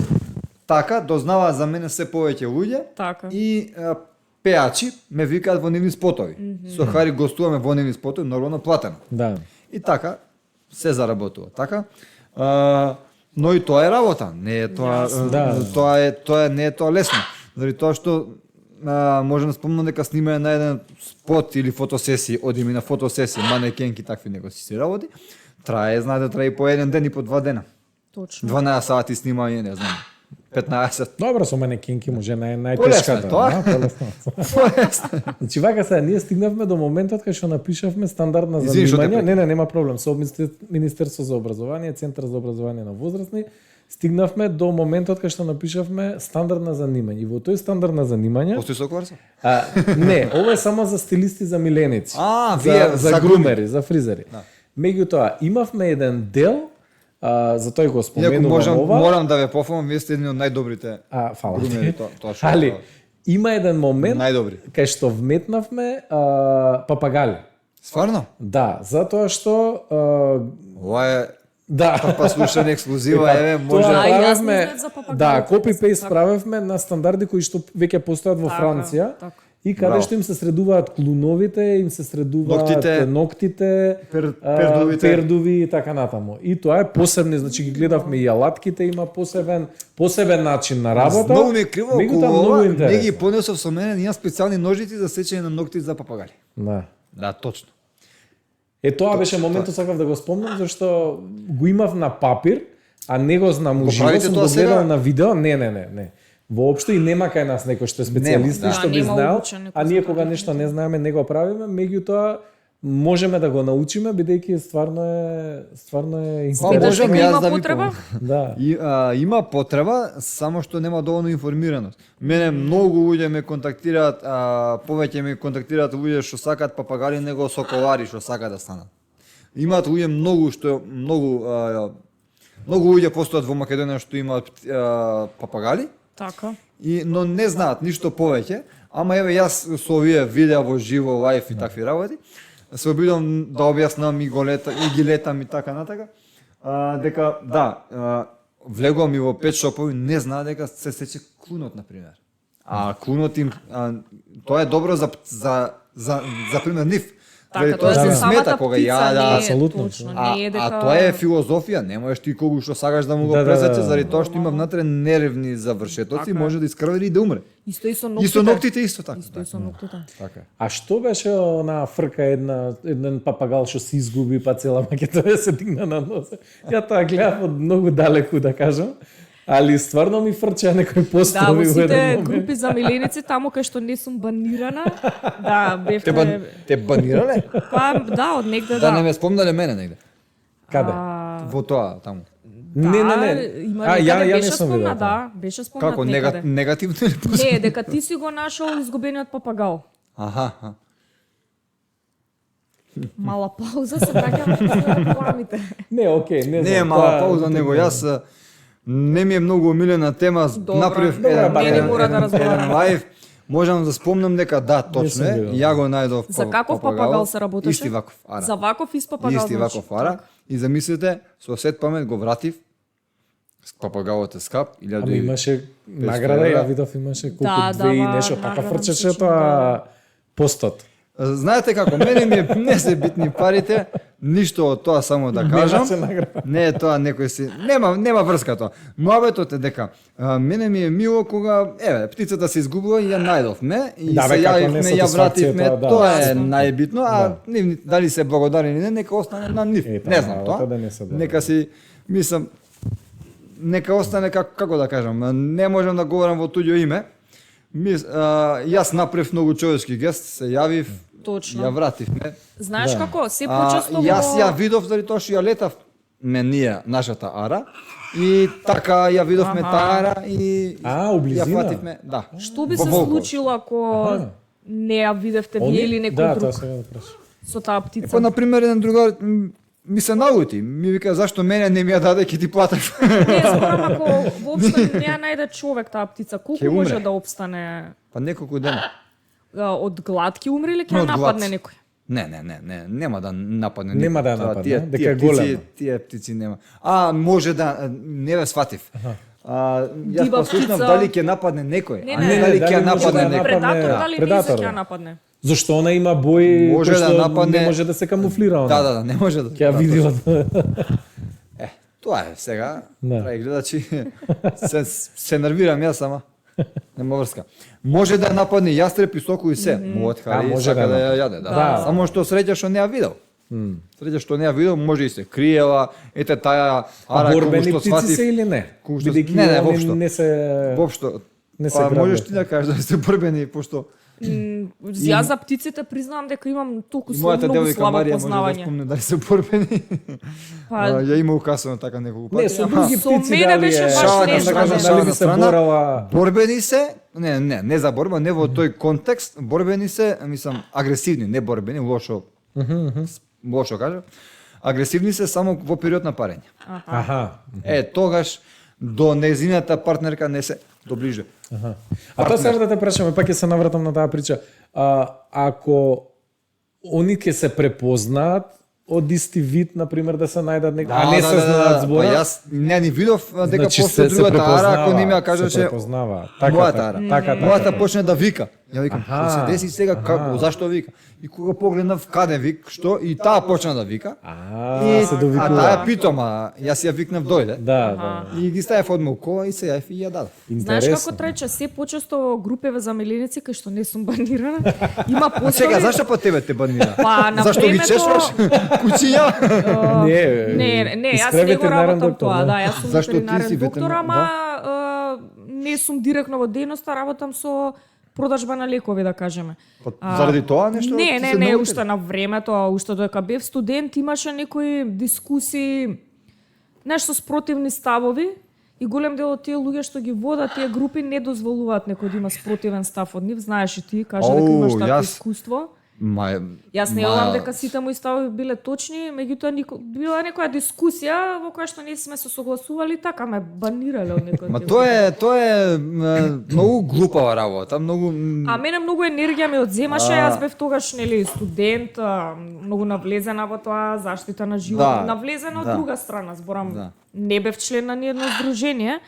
така дознаваат за мене се повеќе луѓе. Така. И пеачи ме викаат во нивни спотови. Со Хари гостуваме во нивни спотови, нормално платено. Да. И така се заработува, така? Но и тоа е работа, не е тоа, тоа не е тоа лесно. Заради тоа што можам да спомнам дека снимање на еден спот или фотосесија, одиме на фотосесија, манекенки такви него си работи, трае и по еден ден и по 2 дена. Точно. 12 сати снимање, не знам, 15. Добро, со манекенки може најтешката. Тоа? Полесно. Значи вака сега, ние стигнавме до моментот кај што напишавме стандардна занимања. Не, нема проблем. Со Министерство за образование, Центар за образование на возрастни, стигнавме до моментот кај што напишавме стандардна занимање. И во тој стандардна занимање... Постои соколарство? Не, ова е само за стилисти, за миленици. За грумери, за фризери. Меѓутоа, имавме еден дел, за тој го споменувам ова. Морам да ве пофалам, вие сте едни од најдобрите фала грумери. Али, има еден момент најдобри кај што вметнавме папагали. Стварно? Да, затоа што Ова е да, па слушане ексклузива, еве, може Тоа Да, и јас не правевме, знаев за папагалите, да, копи-пейст така. правевме на стандарди кои што веќе постојат во Така, Франција. така. И каде Браво. што им се средуваат клуновите, им се средуваат Ноктите, ноктите, пердувите. пердуви и така натаму. И тоа е посебни, значи ги гледавме и алатките, има посебен начин на работа. Многу ми е криво, меѓутоа ако многу ова не интересно. ги понесов со мене, имам специјални ножици за сечење на ногти за папагали. Да. Да, точно. Тоа беше моментот сакав да го спомнам зашто го имав на папир, а не го знам уживо, правите сум тоа го гледал сега? на видео, не. Воопшто и нема кај нас некој што е специјалист Нема, и да. што би Нема знаел, обучен некој а ние за кога тоа. нешто не знаеме не го правиме, меѓутоа можеме да го научиме бидејќи стварно е Па, Видаш можам дека јас има да ви потреба? Да. Има потреба, само што нема доволно информираност. Мене многу луѓе ме контактираат, повеќе ме контактираат луѓе што сакаат папагали него соколари што сакаат да станат. Имаат луѓе многу луѓе постојат во Македонија што имаат папагали, Така. но не знаат ништо повеќе, ама еве јас со овие видеа во живо, лајф и такви работи, се обидам да објаснам и ги летам и така натака, дека да, влегувам и во пет шопови, не знаат дека се сече клунот на пример. А клунот им тоа е добро за пример нив. Така, тоа тоа се е смета самата кога птица, ја не е апсолутно. точно, не е дека... тоа е филозофија, не можеш ти кого што сакаш да му го Да, пресече, да. заради тоа што има внатре нервни завршетоци, Така е. може да искрвери и да умре. Исто и со И ноктите. со ноктите исто така. Исто и со ноктите. Така. А што беше она фрка еден папагал што се изгуби па цела Македонија се дигна на нозе? Ја тоа гледав од многу далеку да кажам, али стварно ми фрча некој Да, постови во во еден сите момент. групи за миленици, таму кај што не сум банирана, да, бевте... Те банирале? Па, да, од негде Да не да. ме спомнале мене негде. Каде? Во тоа таму. Не. Има А, ја некаде не беше сум видел спомнат, тоа. да, беше спомнат Како некаде. негативно или позитивно? Не, дека ти си го нашол изгубениот папагал. Аха. Мала пауза, се враќаме на рекламите. Не, окей, не знам. Не е мала тоа- пауза, него јас не ми е многу омилена тема, Добро, направив добро, не ни мора да еден разговараме. лайв. Можам да спомнам дека да, точно сум е, видел. ја го најдов За каков папагал се работеше? Исти ваков, ара. За ваков из папагал. Исти значи. ваков ара. И замислите, со сет памет го вратив, папагалот е скап, Ама имаше награда, ја видов имаше колку Да, две и дава нешто, така награда, фрчеше мислам, тоа постот. Знаете како, мене ми е не се битни парите, ништо од тоа само да кажам. Немаше награда. Не е тоа некој си, нема врска тоа. Моабетот е дека мене ми е мило кога птицата се изгубила и ја најдовме и Да, се бе, како јавивме, ја несатисфакција вративме, тоа, да. тоа е Јасно. најбитно, а нив дали се благодарни или не, нека остане на нив. Е, Не знам работа тоа. да не се благодарни. Нека си мислам нека остане како да кажам, не можам да говорам во туѓо име. Јас направив многу човечки гест, се јавив, Точно. ја вративме. Знаеш Да. како, се почесто Јас ја видов заради тоа што ја летав ние нашата ара и така ја видовме Аха. таа ара и У близина? ја фативме, да. Што би Во се Волково. случило ако не ја видевте вие или некој да, друг тоа сега да прашам. со таа птица? Па на пример еден другар ми се најути, ми вика зашто мене не ми ја даде ќе ти платам. Не, зборам ако воопшто не ја најде човек таа птица, колку Ќе умре. може да опстане? Па неколку дена. Од глад ќе умре или ќе Но ја од глад. нападне некој? Не, нема да нападне. Нема никој. да ја Тоа, нападне, дека е птици, голема. Тие птици нема. Може да, не ве сватив. Јас Дива па слушнав птица. дали ќе нападне некој, Не, а не, не не, дали дали ќе може нападне да некој. Предатор, да, дали предатор, не ќе да. ја нападне? Зашто она има бои Може кои да што нападне- не може да се камуфлира она. Да, не може да. Ќе ја види од Тоа е сега. Да. Драги гледачи, се нервирам јас сама. Нема врска. Може да нападне јастреб и соку и се. Му отхвали, може сака да да ја јаде. Да. Да. Само што среќа што не ја видел. Среќа што не ја видел, може и се криела, ете таа ара кога борбени што птици сватив. се или не? Кога што- Бидејќи не, они воопшто. не се Воопшто. Не се Па грабат. можеш ти да кажеш да се борбени, пошто Јас за птиците признавам дека имам толку мојата многу девојка слабо Марија може да познавање. спомне дали се борбени. Па, Ја има укасано така неколку пати. Не, со ама- други со птици мене дали беше е... баш Шала да нешто, кажам, не. шала Дали на би се страна. борала... Борбени се, не за борба, не во тој контекст, борбени се, мислам, агресивни, не борбени, лошо кажам. Агресивни се само во период на парење. Аха. Тогаш до незината партнерка не се доближе. Аха. А тоа сега да те прашаме, пак ќе се навратам на таа прича. Ако они ќе се препознаат од исти вид, например, да се најдат некој, а не се знаат збора. Па јас не ни видов дека Значи, постои се другата ара, ако препознава, не ми ја се кажеше препознава. мојата ара. Мојата почне да вика. Ја викам, Аха. што се деси сега, како, зашто вика? И кога погледнав каде вик, што, и таа почна да вика. Се А довикува. таа питома, јас ја викнав дојде. Да, да. И ги ставив од кола и се јаев и ја дадов. Знаеш како Интересно. трече, се почесто групеве за миленици кај што не сум банирана, има постои... Сега зашто па тебе те банира? Па, на Зашто ги времето- чешваш куќиња? Не, јас не го работам тоа, да, јас сум Зашто ти ветеринарен си доктор, ветеринар, ама не сум директно во дејноста, работам со продажба на лекови, да кажеме. Заради тоа нешто? Не, ти не, се не, научил? уште на времето, уште додека бев студент, имаше некои дискусии, нешто спротивни ставови, и голем дел од тие луѓе што ги водат тие групи не дозволуваат некој да има спротивен став од нив, знаеш и ти, кажа дека имаш такво јас- искуство. Јас не велам дека сите мои ставови биле точни, меѓутоа била некоја дискусија во која што не сме се согласували, така ме банирале од некој. Ма тоа е многу глупава работа, многу А мене многу енергија ми одземаше, јас бев тогаш нели студент, многу навлезена во тоа заштита на живот, Да, навлезена од да. друга страна, зборам, Да. не бев член на ниедно здружение,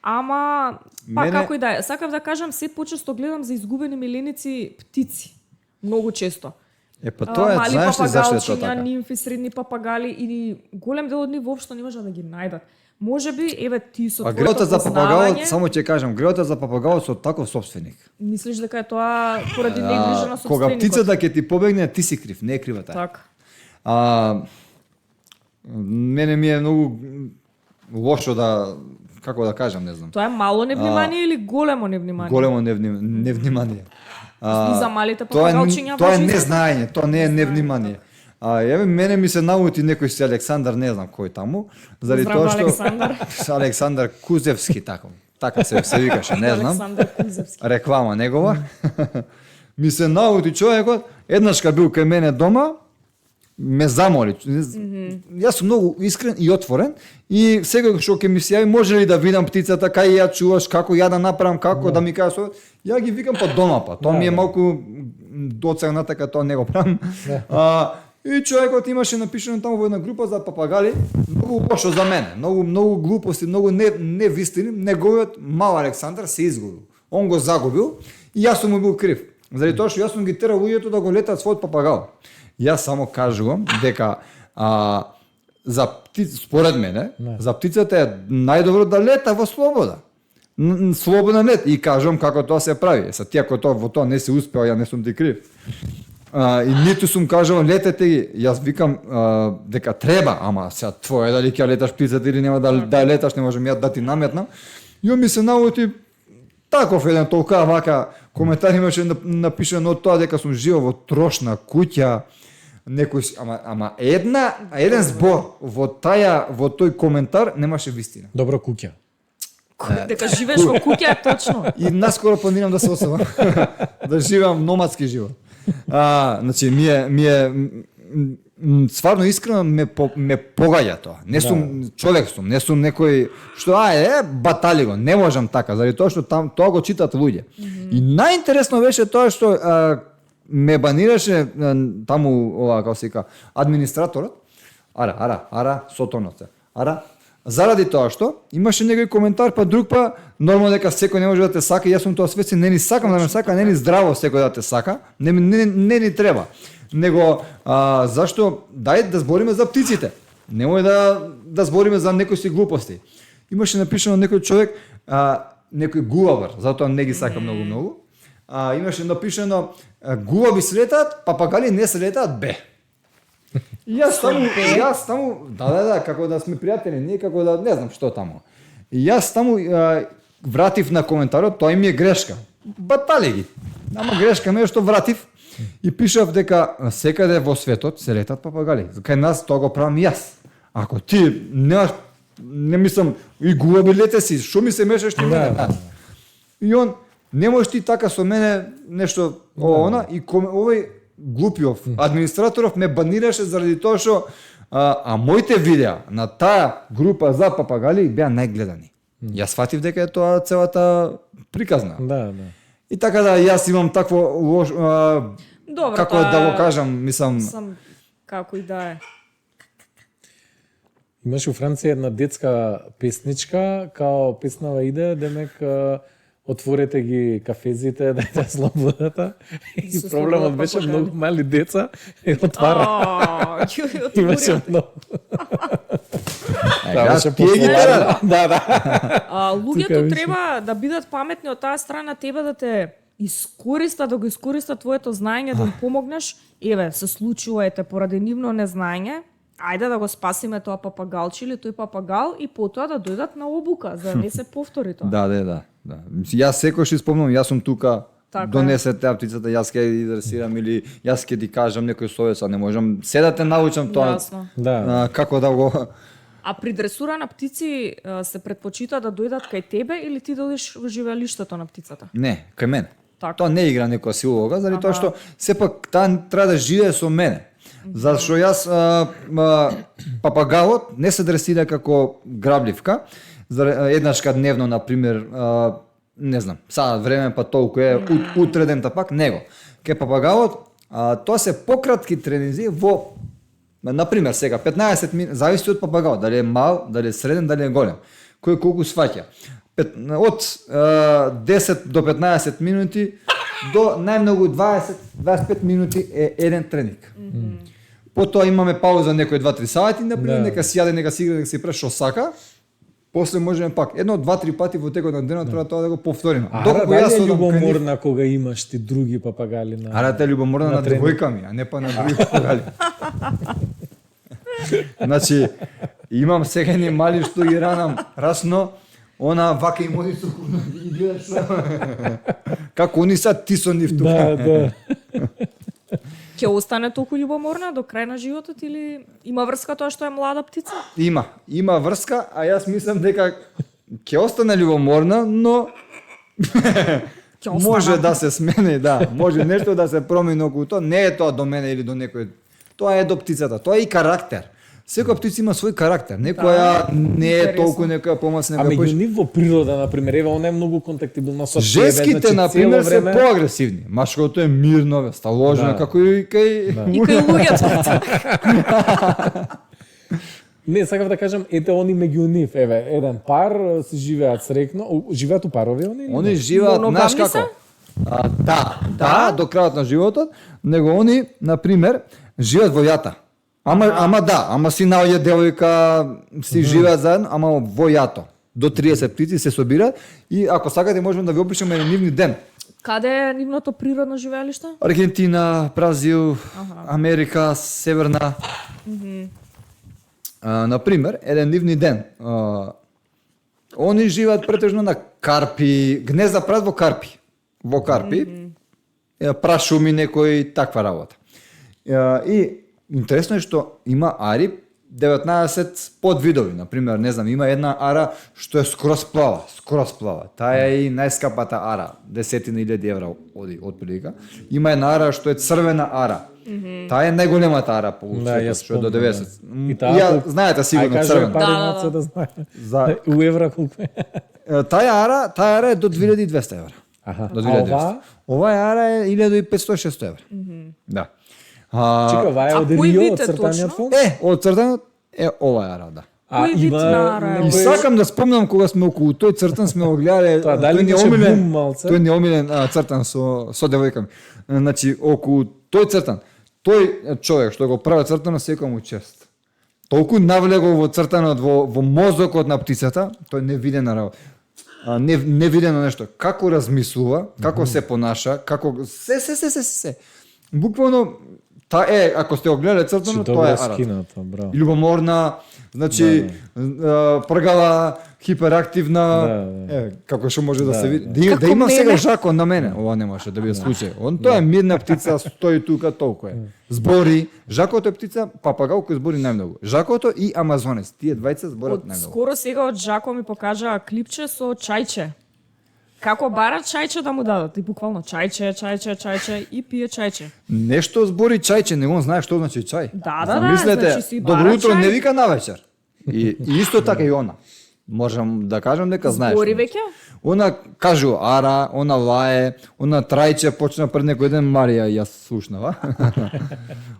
ама па Мене- како и да е, сакав да кажам се почесто гледам за изгубени миленици птици. Многу често. Па тоа е, Мали знаеш ли зашто е тоа папагалчиња, така? нимфи, средни папагали и голем дел од нив воопшто не може да ги најдат. Можеби, еве ти со А твоето греota за папагалот, познавање, само ќе кажам, греota за папагалот со таков собственик. мислиш дека е тоа поради негрижа на Кога собственикот? птицата ќе ти побегне, ти си крив, не е крива таа. Така. Мене ми е многу лошо да, како да кажам, не знам. Тоа е мало невнимание или големо невнимание? Големо невнимание. И за малите Тоа папагалчиња тоа е важи исто? незнаење, тоа не е невнимание. Еве мене ми се наути некој си Александар, не знам кој таму, заради Здраво, тоа што Александар. Александар Кузевски така се викаше, не знам. Александар Кузевски. Реклама негова. Ми се наути човекот, еднаш кога бил кај мене дома, ме замоли. Јас сум многу искрен и отворен и секој што ќе ми се јави, може ли да видам птицата, кај ја чуваш, како ја да направам, како да ми кажеш, ја ги викам по дома па. Тоа ми е малку доцелна, така тоа не го правам. И човекот имаше напишано таму во една група за папагали, многу лошо за мене, многу глупости, многу невистини, неговиот мал Александар се изгубил. Он го загубил и јас сум му бил крив. Заради тоа што јас сум ги терал луѓето да го летат својот папагал. Јас само кажувам дека за според мене, за птицата е најдобро да лета во слобода. Слободен лет и кажувам како тоа се прави. Са тие кои во тоа не се успеа, ја не сум ти крив. И ниту сум кажувам летете ги. Јас викам дека треба, ама сега твое дали ќе леташ птицата или нема да леташ, не можам ја да ти наметнам. И он ми се наути таков еден толка вака коментар имаше напишано од тоа дека сум живеел во трошна куќа, некој ама еден збор во тој коментар немаше вистина. Добро куќа. Дека живееш во куќа, точно. И наскоро планирам да се оселам, да живеам номадски живот. Значи ми е стварно искрено ме погаѓа тоа. Не сум човек сум, не сум некој што батали го, не можам така, заради тоа што тоа го читат луѓе. И најинтересно беше тоа што ме банираше таму ова како се вика администраторот. Ара сотоноце. Заради тоа што имаше некој коментар па друг па нормално дека секој не може да те сака, јас сум тоа свесен, не ни сакам да ме сака, не ни здраво секој да те сака, не ни треба. Него зашто дај да збориме за птиците. Немој да збориме за некои си глупости. Имаше напишано некој човек, некој гулавар, затоа не ги сакам многу. Имаше напишано гулави се летаат, папагали не се летаат бе. И јас таму, да, како да сме пријатели, не како да не знам што таму. И јас таму вратив на коментарот, тоа им е грешка. Батали ги. Ама грешка ме што вратив и пишав дека секаде во светот се летат папагали. Кај нас тоа го правам јас. Ако ти не мислам и гулави лете си, што ми се мешаш ти мене? И он не можеш ти така со мене нешто она и овој глупиов администраторов ме банираше заради тоа што моите видеа на таа група за папагали беа најгледани. Јас сватив дека е тоа целата приказна. Да. И така да јас имам такво Добро, како да го кажам, мислам, Сам како и да е. Имаше у Франција една детска песничка, као песнава иде, демек отворете ги кафезите, дајте слободата. И Со проблемот слобода беше покажа. многу мали деца и отвара. Имаше Отворија. многу. Јас беше тие ги популарно. терам. Да, да. Луѓето Тука више. треба да бидат паметни од таа страна, тебе да те искористат, да го искористат твоето знаење, да им помогнеш. Еве, се случува ете поради нивно незнаење. Ајде да го спасиме тоа папагалче или тој папагал и потоа да дојдат на обука, за да не се повтори тоа. Да. Јас секој што спомнам, јас сум тука, Така е. донесете аптицата, јас ќе ја идресирам или јас ќе ти кажам некој совет, не можам се да те научам тоа. Јасно. Да. Како да го А при дресура на птици се предпочита да дојдат кај тебе или ти да одиш во живеалиштето на птицата? Не, кај мене. Така. Тоа не игра некоја си улога, заради тоа што сепак таа треба да живее со мене. Зашто јас папагалот не се дресира како грабливка, еднашка дневно на пример, не знам, саат време па толку е утредента пак него. Ке папагалот тоа се пократки тренинзи во на пример сега 15 минути, зависи од папагалот, дали е мал, дали е среден, дали е голем. Кој колку сваќа. Од 10 до 15 минути до најмногу 20-25 минути е еден тренинг. Потоа имаме пауза некои 2-3 сати, например, Да. нека си јаде, нека си игра, нека си пре што сака. После можеме пак 1-2-3 пати во текот на денот треба тоа да го повториме. Ара, Доколку дали јас е одам кај нив, љубоморна кога имаш ти други папагали на... Ара те љубоморна на тренинг. девојка ми, а не па на други папагали. Значи, имам сега едни мали што ги ранам расно, она вака им оди сукурно и гледаш како они са ти со нив тука. Да. Ќе остане толку љубоморна до крај на животот или има врска тоа што е млада птица? Има врска, а јас мислам дека ќе остане љубоморна, но Ќе остана. може да се смени, да, може нешто да се промени околу тоа, не е тоа до мене или до некој. Тоа е до птицата, тоа е и карактер. Секоја птица има свој карактер. Некоја не е интересно. толку, некоја помасна, А некоја меѓу поиш. нив во природа, например, еве, она е многу контактибилна со тебе, Женските, значи, например, цело се време- поагресивни. Машкото е мирно, бе, сталожено, Да. како и кај... И кај луѓето. Не, сакав да кажам, ете они меѓу нив, еве, еден пар си живеат срекно, живеат у парови они или? Они не? живеат, знаеш Моногамни се? како? Да, до крајот на животот, него они, например, живеат во јата. Ама си наоѓа девојка, си живеат заедно, ама во јато. До 30 птици се собираат и ако сакате можеме да ви опишеме на нивни ден. Каде е нивното природно живеалиште? Аргентина, Бразил, Америка, Северна. Например, еден нивни ден. Они живеат претежно на карпи, гнезда прават во карпи. Во карпи, прашуми некој таква работа. И интересно е што има ари 19 подвидови, например, не знам, има една ара што е скроз плава. Таа е и најскапата ара, 10.000 евра оди отприлика. Има една ара што е црвена ара. Таа е најголемата ара по Да, светот, јас што е до спомнам, 90. И Ја знаете сигурно Ај, црвена. пари Да, маца да. да знае. За У евра колку е? таа ара е до 2200 евра. Аха. До А 2200. ова? Ова ара е 1500-600 евра. Да. Чека, ова е А од кој Рио, вид од е цртаниот точно? филм? Од цртанот е ова ара, да. А Кој вид на ара е? И сакам да спомнам кога сме околу тој цртан сме го гледале. Тоа, дали тој ни е имаше омилен- бум малце? Тој ни е омилен цртан со девојка ми. Значи околу тој цртан, тој човек што го прави цртанот секој му чест. Толку навлегол во цртанот во мозокот на птицата, тој невидена работа. Невидено нешто. Како размислува, како се понаша, како се. Буквално та е, ако сте го гледале цртанот, тоа е Добро арата. скинато, браво. Љубоморна, значи пргава, хиперактивна, Да. како што може да се види. Да Како има сега мене. жакон на мене, ова не може да биде случај. Он тоа е мирна птица, стои тука толку е. Збори, жакото е птица, папагал кој збори најмногу. Жакото и амазонец, тие двајца зборат Од најмногу. скоро сега од Жако ми покажа клипче со чајче. Како барат чајче да му дадат, и буквално чајче и пие чајче. Нешто збори чајче, не он знае што значи чај. Да, Замислете, значи си добро бара утро чај. не вика навечер. И исто така и она. Можам да кажам дека знаеш. Збори веќе? Она кажу ара, она лае, она трајче почна пред некој ден Марија јас слушнава.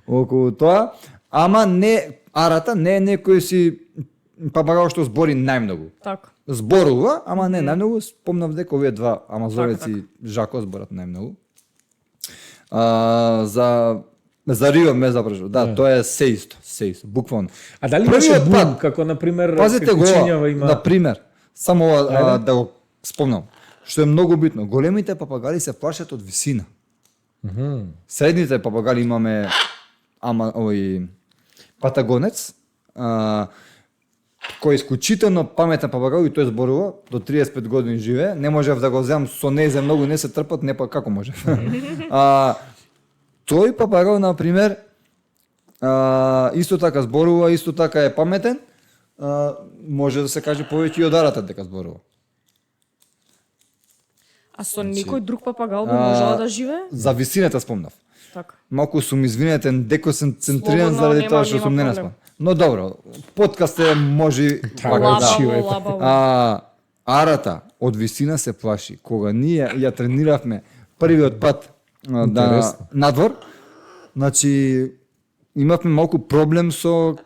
Околу тоа, ама не арата не е некој си папагал што збори најмногу. Така. Зборува, ама не најмногу, спомнав дека овие два амазонеци Жако зборат најмногу. За Рио ме запрашува. Да, тоа е се исто, буквално. А дали Првиот имаше бум, пат, како например пазите го, Кучињава има... на пример, само да го спомнам, што е многу битно. Големите папагали се плашат од висина. Средните папагали имаме патагонец, кој е исклучително паметен папагал и тој зборува, до 35 години живее, не можев да го земам со незе, многу не се трпат, не па како може. Тој папагал, например, исто така зборува, исто така е паметен, може да се каже повеќе и од арата дека зборува. А со некој друг папагал би можела да живее? За висината спомнав. Така. Малку сум извинетен, деко сум центриран Слободно, заради тоа што нема сум не проблем. наспан. Но добро, подкаст е може Лабаво, лабаво. Арата од висина се плаши. Кога ние ја трениравме првиот пат Интересно. надвор, значи имавме малку проблем со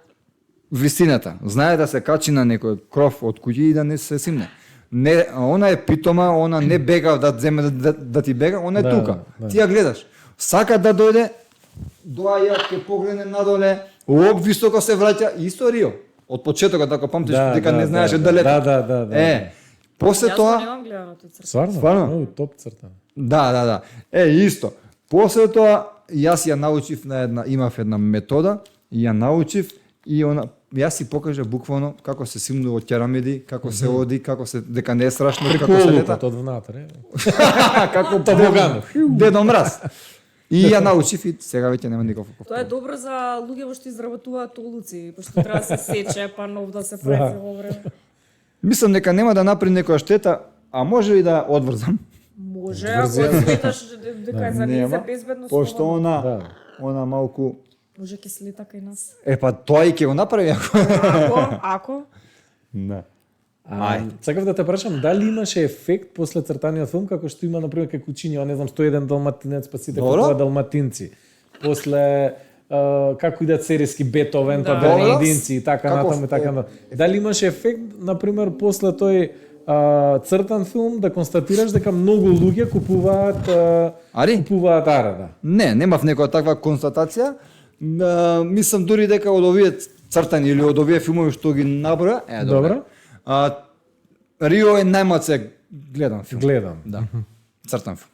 висината. Знае да се качи на некој кров од куќи и да не се симне. Не, она е питома, она не бега да земе да ти бега, она е Да, тука. да. Ти ја гледаш. Сака да дојде, доаја, ќе погледне надоле, оп високо се враќа, исто Рио. Од почетокот, ако памтиш, дека не знаеше да лета. Да. После Јас тоа, го немам гледано тој црта. Стварно? Стварно? Много топ црта. да. Исто. После тоа, јас ја научив имав една метода, и ја научив и јас си покажа буквално како се симнува од керамиди, како се оди, како се дека не е страшно, како се лета. Приколукот од внатре. Како Тобоганов. Дедо Мраз. И ја научив и сега веќе нема никаков Тоа е повтор. добро за луѓе што изработуваат олуци, пошто треба да се сече, па нов да се прави во време. Мислам дека нема да направи некоја штета, а може и да одврзам. Може, ако сметаш дека е за неја Нема, безбедност. пошто слободно. Да. она малку Може ќе слета кај нас. па тоа и ќе го направи ако. Ако Да. Сакав да те прашам, дали имаше ефект после цртаниот филм, како што има, например, кај Кучињава, не знам, 101 далматинец, па сите Добро. купуваат далматинци. После, како идат сериски Бетовен, па Да. Бернардинци и така Каков натаму и така натаму. Дали имаше ефект, например, после тој цртан филм, да констатираш дека многу луѓе купуваат ара, да. Не, немав некоја таква констатација. Мислам дури дека од овие цртани или од овие филмови што ги наброја, Добро. Рио е најмаце гледан филм. Гледам. Да. Цртан филм.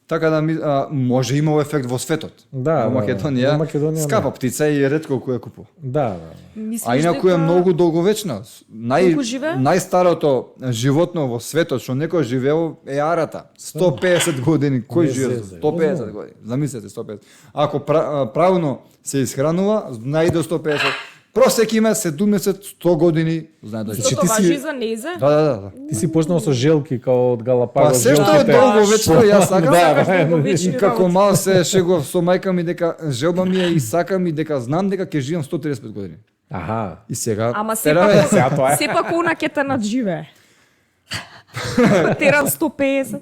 Така да може имало ефект во светот. Да, во да, Македонија, во Македонија скапа не. птица и ретко кој ја купува. Да. мислиш А инаку е многу долговечна. Колку живее? Најстарото животно во светот што некој живеел е арата. 150 години. Кој Не живее зезе. 150 години? Замислете 150. Ако правилно се исхранува, најде 150. Просек има 70-100 години, знае да Што ти тоа си- важи за незе? Да. Ти си почнал со желки као од Галапагос. Па се што е желките. долговечно, јас сакам. Да, долговечни И како работи. мал се шегував со мајка ми дека желба ми е и сакам и дека знам дека ќе живеам 135 години. Аха. И сега Ама тераме. Сега тоа е. сепак она ќе те надживее. Терам 150.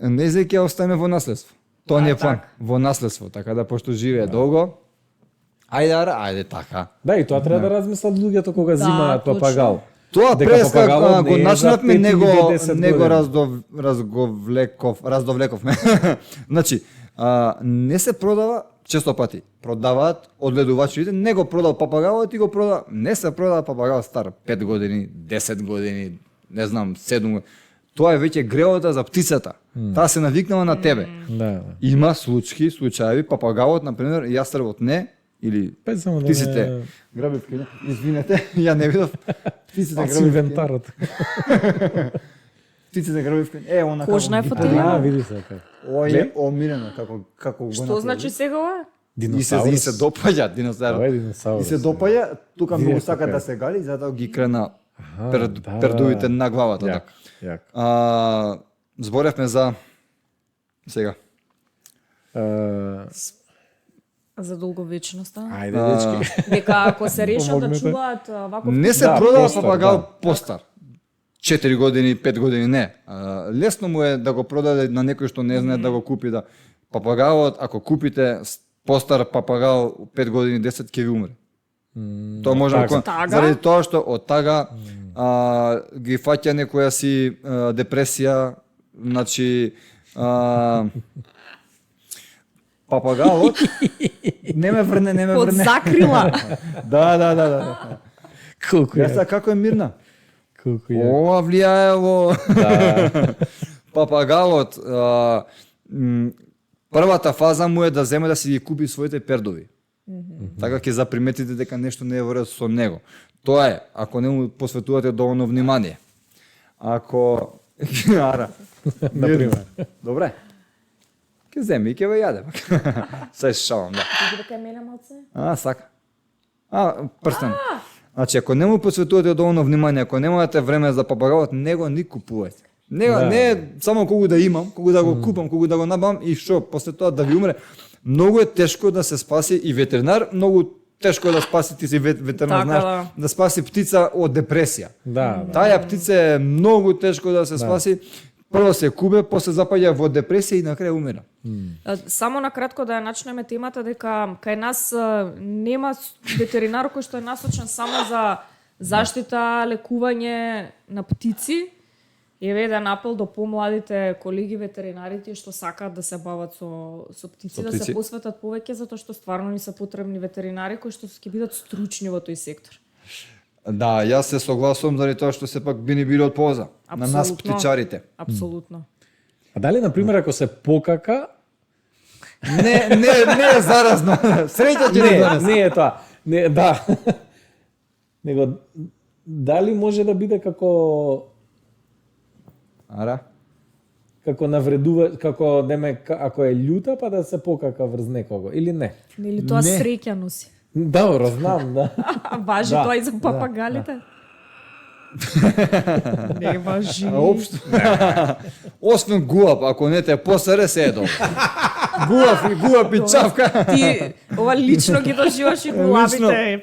Не зе ќе остане во наследство. Тоа ни е план. така. Во наследство, така да пошто живее долго. Ајде така. Да, и тоа треба да размислат луѓето кога земаат точно. папагал. Тоа Дека преска папагалот го не е за начнавме 5 или него 10 години. раздовлековме. Значи, не се продава често пати. Продаваат одгледувачите, не го продал папагалот и го продава, не се продава папагал стар 5 години, 10 години, не знам, 7 години. Тоа е веќе греота за птицата. Таа се навикнала на тебе. Да. Има случаи, папагалот, например, јастребот не, или Пет само да птиците не... грабивки, извинете, ја не видов. Птиците Паци грабивки. инвентарот. Птиците грабивки. Она Кожна е ги фатилја. подима. види се како. Ој е Гле? омилено како го Што направи. значи сега ова? И се допаѓа Ова е динозавр. диносаурус. И се допаѓа, тука Види многу како сака е. да се гали, затоа ги крена Да. пердувите на главата. Јак, Да. јак. Зборевме за сега. За долговечноста. Ајде, дечки. Дека ако се решат да Помогнете. чуваат ваков Не се Да, продава постар, папагал да. постар. 4 години, 5 години, не. Лесно му е да го продаде на некој што не знае да го купи. Да. Папагалот, ако купите постар папагал 5 години, 10 ќе ви умре. Тоа може така. Тага? заради тоа што од тага ги фаќа некоја си депресија, значи папагалот не ме врне. Под закрила. Да. Колку Јас е. како е мирна. Колку е. Ова влијае во папагалот. Првата фаза му е да земе да си ги купи своите пердови. Така ќе заприметите дека нешто не е во ред со него. Тоа е, ако не му посветувате доволно внимание. Ако ара, Например. добре. Ќе земе и ќе ве јаде. Се шалам, да. Ти дека мене малце? Сака. Прстен. Значи, ако не му посветувате доволно внимание, ако немате време за папагалот, него ни купувајте. Не е само кога да имам, кога да го купам, кога да го набавам и што, после тоа да ви умре. Многу е тешко да се спаси и ветеринар, многу тешко е да спаси ти си ветеринар, Така, знаеш, да спаси птица од депресија. Да. Таа птица е многу тешко да се спаси. Прво се кубе, после запаѓа во депресија и на крај умира. Само на кратко да ја начнеме темата дека кај нас нема ветеринар кој што е насочен само за заштита, лекување на птици. Еве еден апел до помладите колеги ветеринарите што сакаат да се бават со птици, да се посветат повеќе затоа што стварно ни се потребни ветеринари кои што ќе бидат стручни во тој сектор. Да, јас се согласувам заради тоа што сепак би ни било од полза на нас птичарите. Апсолутно. А дали, например, ако се покака, Не е заразно. Среќа ќе ни донесе. не е тоа. Не, да. Него дали може да биде како Ара? навредува, како ако е љута па да се покака врз некого или не? Нели тоа Не. среќа носи? Добро, знам, да. Важи Да, тоа и за да, папагалите? Не важи. Општо. Освен гуап, ако не те посере, се е добро. Гуап и чавка. Ти ова лично ги доживаш и гулавите.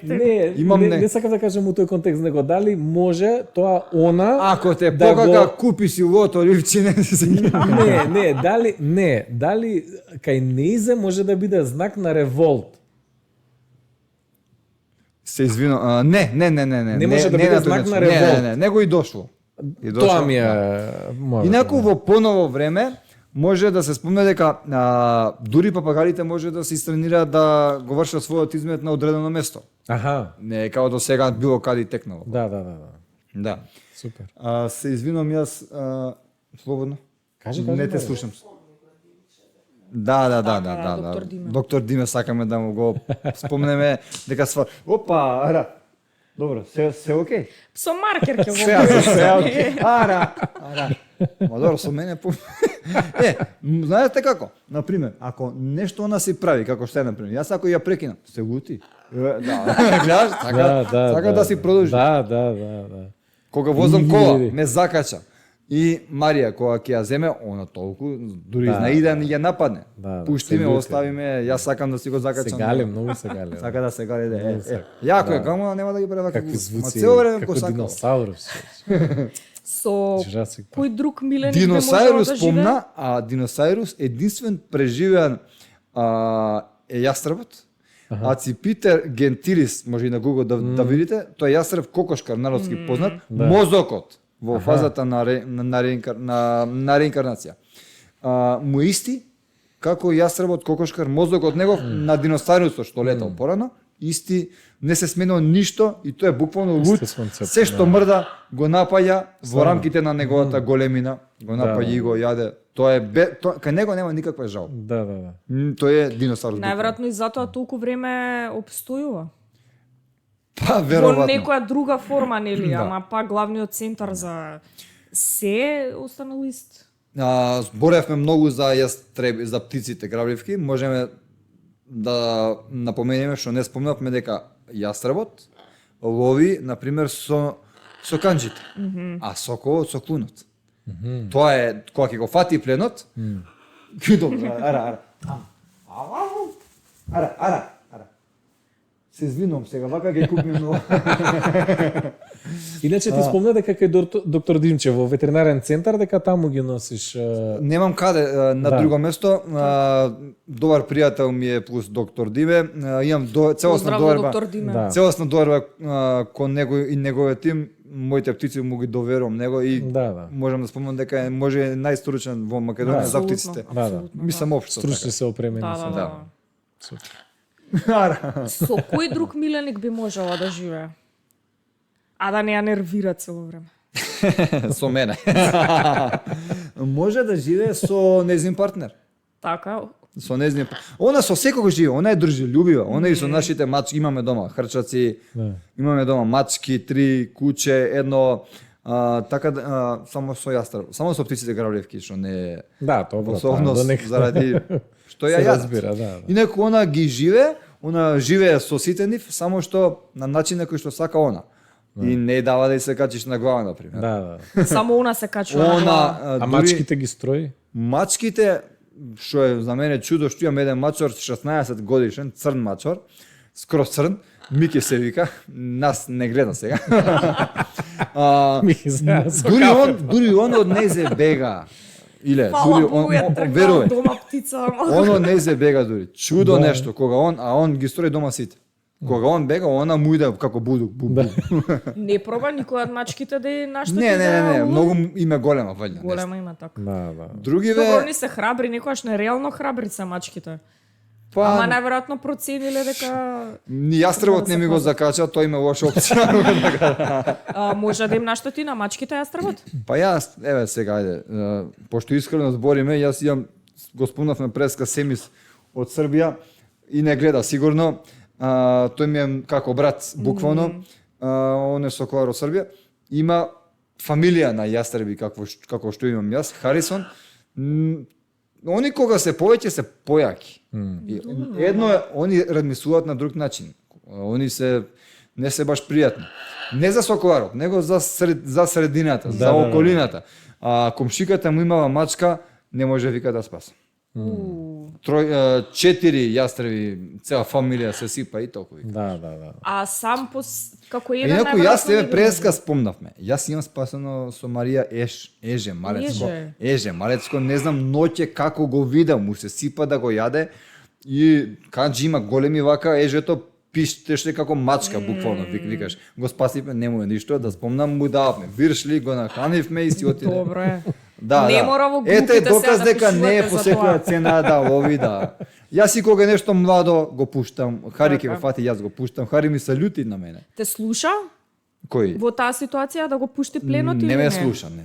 Не сакам да кажам у тој контекст, него дали може тоа она Ако те да покака, го- купи си лото, ливчине. дали кај неизе може да биде знак на револт. Се извинувам. Не. Не може да биде знак на револт. Не го и дошло. Тоа ми е мојата. Инаку во поново време може да се спомне дека дури папагалите може да се истренираат да го вршат својот измет на одредено место. Аха. Не е као до сега било каде текнало. Да. Да. Супер. Се извинувам јас слободно. Кажи. Не те слушам. Да. доктор Диме. Доктор Диме сакаме да му го спомнеме дека Опа, ара. Добро, се окей. Со маркер ќе го Се окей. Ара. Ма добро, со мене знаете како? Например, ако нешто она си прави, како што е например, јас ако ја прекинам, се лути. Да, гледаш, сака да си продолжи. Да. Кога возам Иди, кола, иди. ме закача. И Марија, кога ќе ја земе, она толку, дури знаида ни ја нападне. Да, Пушти ме, се љути. остави ме, јас сакам да си го закачам. Се гали, многу се гали. Сака да се гали, Многу се. Јако е, Да. камо нема да ги прави вака. Какви звуци, Цело време како го сакам. диносаурус. Со Jurassic Park. кој друг миленик би можел Диносаурус да живее? спомна, а Диносаурус единствен преживеан е јастребот. Аципитер гентилис, може и на Google да видите, тоа е јастреб кокошкар, народски познат, Да. мозокот во фазата на реинкарнација. Му е исти како јастребот кокошкар, мозокот негов на диносаурусот што летал порано, исти, не се сменило ништо и тоа е буквално лут. Исти концепт, Се што да. мрда го напаѓа во Стварно. рамките на неговата големина, го напаѓа и го јаде. Тоа е кај него нема никаква жал. Да. Тој е диносаурус. Најверојатно и затоа толку време обстојува. Па Во веројатно. некоја друга форма, нели, ама па главниот центар за се останал ист. Зборевме многу за птиците грабливки, можеме да напоменеме што не спомнавме дека јастребот лови на пример со канџите, а соколот со клунот. Тоа е кога ќе го фати пленот. Добро, ара. Ара. Се извинувам сега, вака ги купим много. Иначе ти спомна дека кај доктор Димче во ветеринарен центар, дека таму ги носиш... Немам каде на Да. друго место. Добар пријател ми е плюс доктор Диме. Имам целосна Здраво, доверба. доктор Диме. Да. Целосна доверба кон него и неговиот тим. Моите птици му ги доверувам него и Да. можам да спомнам дека е може најстручен во Македонија Да. за птиците. Да. Мислам општо. Стручни се опремени. Да, се. да. Супер. Ара. Со кој друг миленик би можела да живее? А да не ја нервира цело време. Со мене. Може да живее со незнин партнер. Така, Со незнин. Она со секого живее, она е држелюбива. Она и со нашите мачки имаме дома хрчаци. Да. Имаме дома мачки, 3 куче, едно така само со јастреб, само со птиците гравлевки што не е Да, добро. особност да, нека- заради што ја се јадат. разбира, да. Инаку она ги живее, она живее со сите нив, само што на начин на кој што сака она. И не дава да ѝ се качиш на глава, например. Да. само она се качува на глава. Она А дури- мачките ги строи? Мачките, што е за мене чудо, што имам еден мачор 16 годишен, црн мачор, скроз црн, Мики се вика, нас не гледа сега. Мики се, со дури он од незе бега. Иле, Фала дури Богу, ја тргнал верувај. дома птица. Он од незе бега дури. Чудо Да. нешто, кога он ги строи дома сите. Кога он бега, она му иде како будук. Да. Не проба никој од мачките да ја наштети. Не, многу име голема валја. Голема има така. Да. Добро, Другиве, они се храбри, некојаш нереално храбри се мачките. па Ама најверојатно процениле дека ни јастребот не ми го закача, тој има лоша опција. може да им наштети на мачките јастребот. Па јас, еве сега ајде, пошто искрено збориме, јас имам го спомнавме преска Семис од Србија и не гледа сигурно. Тој ми е како брат буквално. Он е соколар од Србија. Има фамилија на јастреби како што имам јас, Харисон. Они кога се повеќе се појаки. И едно е, они размислуваат на друг начин. Они се не се баш пријатни. Не за соколарот, него за средината, за околината. Комшиката му имала мачка, не може вика да спаса. 4 јастреби, цела фамилија се сипа и толку. Да. А сам како еден Инаку јас најверојатно тебе не би преска спомнавме. Јас имам спасено со Марија Еже Малецко. Еже. Малецко, не знам ноќе како го видам, му се сипа да го јаде и канџи има големи вака, ежето пиштеше како мачка буквално, викаш. Го спасивме, немаме ништо, да спомнам му дававме. Виршли, го нахранивме и си отиде. Добро е. Да, Не да. мора во Ете групите доказ сега да дека не е пишувате по за секоја тоа. цена да лови, да. Јас и кога нешто младо го пуштам, Хари ќе Така. го фати, јас го пуштам, Хари ми се љути на мене. Те слуша Кој? во таа ситуација да го пушти пленот или Не не? ме слуша, не.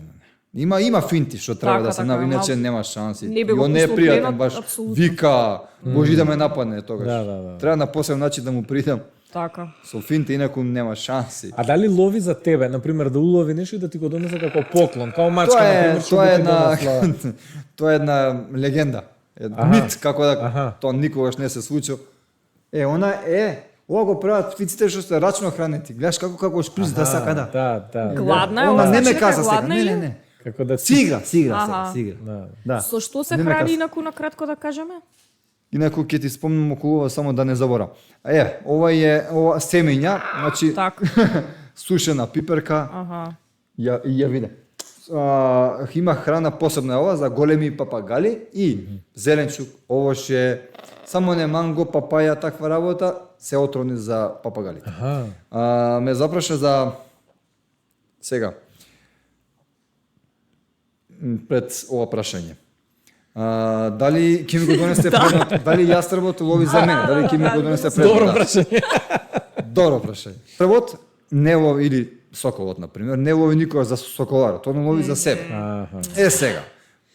Има финти што треба Така, да се така, направи, иначе малку- нема шанси. Не би И го он не е пуштил пријатен пленот, баш. апсолутно. Вика, може да ме нападне тогаш. Да. Треба на посебен начин да му придам Така. со финти, инаку нема шанси. А дали лови за тебе, на пример, да улови нешто и да ти го донесе како поклон, као мачка, Тоа на е пример, што тоа би е ти донесла? тоа е една легенда. Мит како да тоа никогаш не се случи. Она ова го прават птиците што се рачно хранети. Гледаш како шприц да сака да. Да. Гладна е, Она ова не ме значи дека е каза сега. гладна или? Не. Како да Си игра сега, Аха. си игра. Да. Да. Со што се Не ме храни кажа. инаку на кратко да кажеме? Инаку ќе ти спомнам околу ова само да не заборам. Ова семења, значи Така. сушена пиперка, Аха. ја виде. Има храна посебна ова за големи папагали и зеленчук, овоше, само не манго, папаја, таква работа, се отровни за папагали. Ме запраша за сега пред ова прашање. Дали ќе ми го донесе предот? Дали јастребот лови за мене? Дали ќе ми го донесе предот? Добро прашање. Добро прашање. Првот не лови или соколот на пример, не лови никогаш за соколарот, он лови за себе. Сега,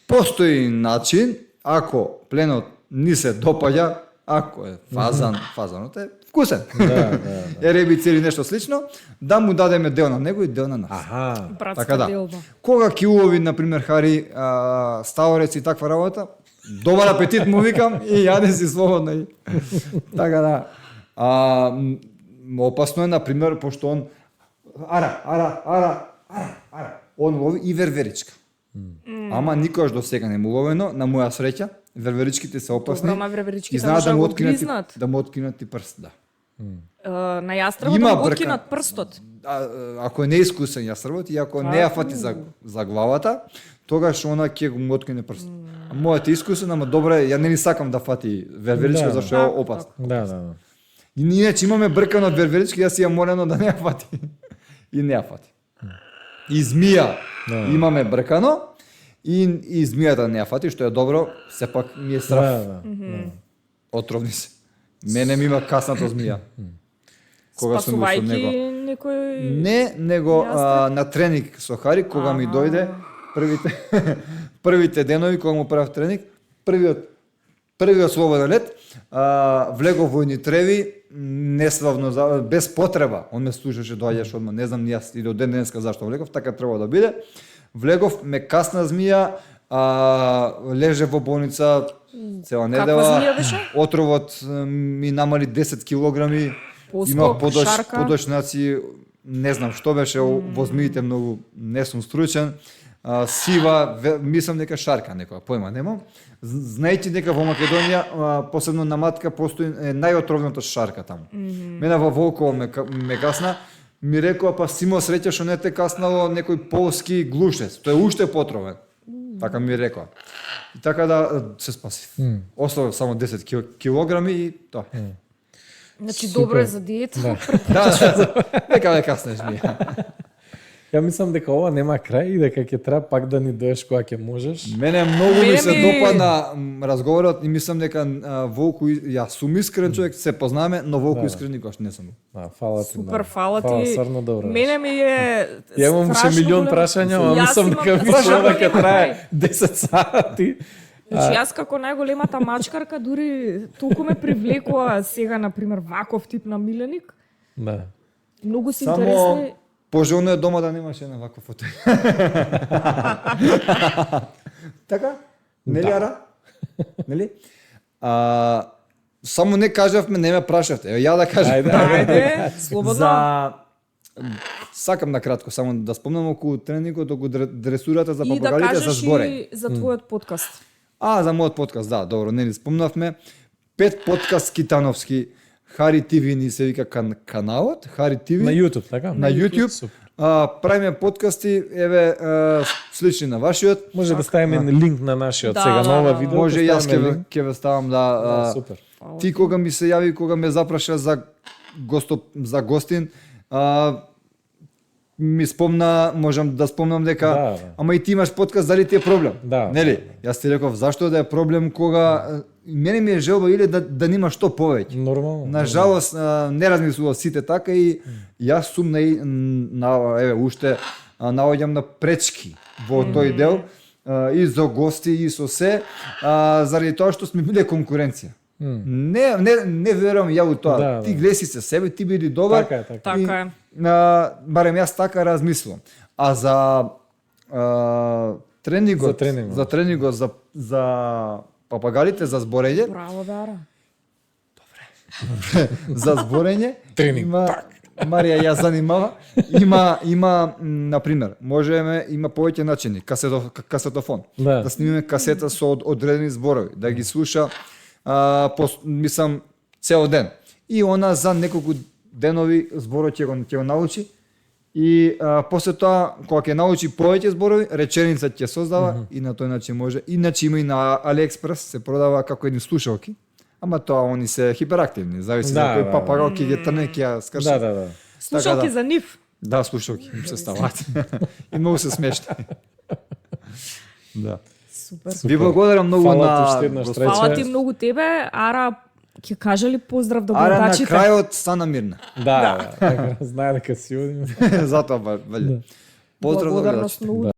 постои начин ако пленот ни се допаѓа, ако е фазанот е вкусен. Ребици или нешто слично, да му дадеме дел на него и дел на нас. Братска Така да. делба. Кога ќе улови, например, Хари, стаорец и таква работа, добар апетит му викам и јаде си слободно. И... така да. Опасно е, например, пошто он ара. Он лови и верверичка. Ама никогаш до сега не му ловено, на моја среќа, верверичките се опасни. Добро, ама верверичките и знаат може да да му го откинат, гризнат. да му откинат и прст, да. На јастребот Има да го брка. откинат прстот. Ако е неискусен јастребот и ако не ја фати за главата, тогаш она ќе го откине прст. А мојот е искусен, ама добре, ја не ни сакам да фати верверичка, Да. зашто е опасно. Да. И иначе имаме бркано верверички, јас ја молено да не ја фати. И не ја фати. И змија имаме бркано, и змијата не ја фати, што е добро, сепак ми е страф. Да. Отровни се. Мене ми има каснато змија. Кога сум бил со него. Спасувајќи некој... Не, него на тренинг со Хари, кога ми дојде, првите денови кога му правев тренинг, првиот слободен лет, влегов во едни треви, неславно, без потреба. Он ме слушаше, доаѓаш одма, не знам ни јас и до ден денеска зашто влегов, така треба да биде. Влегов, ме касна змија, леже во болница цела недела. змија беше? Отровот ми намали 10 килограми. Има подошнаци, не знам што беше, во змиите многу не сум стручен. Сива, мислам дека шарка некоја, појма немам. Знаејќи дека во Македонија, посебно на Матка, постои најотровната шарка таму. Мене во Волково ме касна, ми рекоа, па си имал среќа што не те каснало некој полски глушец, тој е уште потровен. Така ми рекоа. И така да се спасив. Оставив само 10 килограми и тоа. Значи добро е за диета. Да, дека ме каснеш ми. Ја мислам дека ова нема крај и дека ќе треба пак да ни доеш кога ќе можеш. Мене многу ми се допадна разговорот и мислам дека Волку, јас сум искрен човек, се познаваме, но Волку искрен никош не сум. Фала ти. Супер, фала ти. Фала, стварно добро. Мене ми е Ја имам ше милион прашања, ама мислам дека ова ќе трае 10 сати. Значи јас како најголемата мачкарка дури толку ме привлекува сега на пример ваков тип на миленик. Да. Многу се Само интересни. пожелно е дома да немаше на ваков фотој. Така? Нели Ара? Нели? Само не кажавме, не ме прашавте. Ева ја да кажам. Ајде, слободно. Сакам на кратко само да спомнам околу тренингот, околу дресурата за И да папагалите за кажеш зборење. и за твојот подкаст. За мојот подкаст, да, добро, не спомнавме. 5 подкаст китановски, Хари ТВ ни се вика каналот, Хари ТВ. На YouTube, така? На YouTube. Супер. Правиме подкасти, еве, слични на вашиот. Може да ставиме линк на нашиот Да, сега да, на ова да. видео. Може и јас ставиме линк. ќе ве ставам да. Супер. Ти кога ми се јави, кога ме запраша за гостин, ми спомна, можам да спомнам дека, Да. ама и ти имаш подкаст, дали ти е проблем? Да. Нели? Јас ти реков, зашто да е проблем кога мене ми е желба или да нема што повеќе. Нормално. На жалост не размислував сите така и јас сум еве уште наоѓам на пречки во тој дел и за гости и со се заради тоа што сме биле конкуренција. Не верувам ја у тоа. Да, Ти да. глеси се себе, ти биди добар. Така е, така. Така е. Барем јас така размислувам. А за тренингот, за папагалите, за зборење, Браво, Дара. за зборење, Тренинг, Марија ја занимава. Има на пример, има повеќе начини, касетофон. Да. Снимиме касета со одредени зборови, да ги слуша мислам цел ден. И она за неколку денови зборот ќе го научи. И после тоа, кога ќе научи повеќе зборови, реченица ќе создава и на тој начин може. Иначе има и на AliExpress се продава како едни слушалки. Ама тоа они се хиперактивни, зависи за кој папагал ќе ги трне, ќе ја скрши. Да. Слушалки за нив. Да, слушалки им се стават. И многу се смешни. Да. Супер. Ви благодарам многу Фала ти на уште еднаш, господин- Трече. Фала ти многу тебе, Ара, ќе каже ли поздрав до Ара на гледачите? крајот стана мирна. Да. Знае дека си одим. Затоа валја. Поздрав до Благодарност гледачите. многу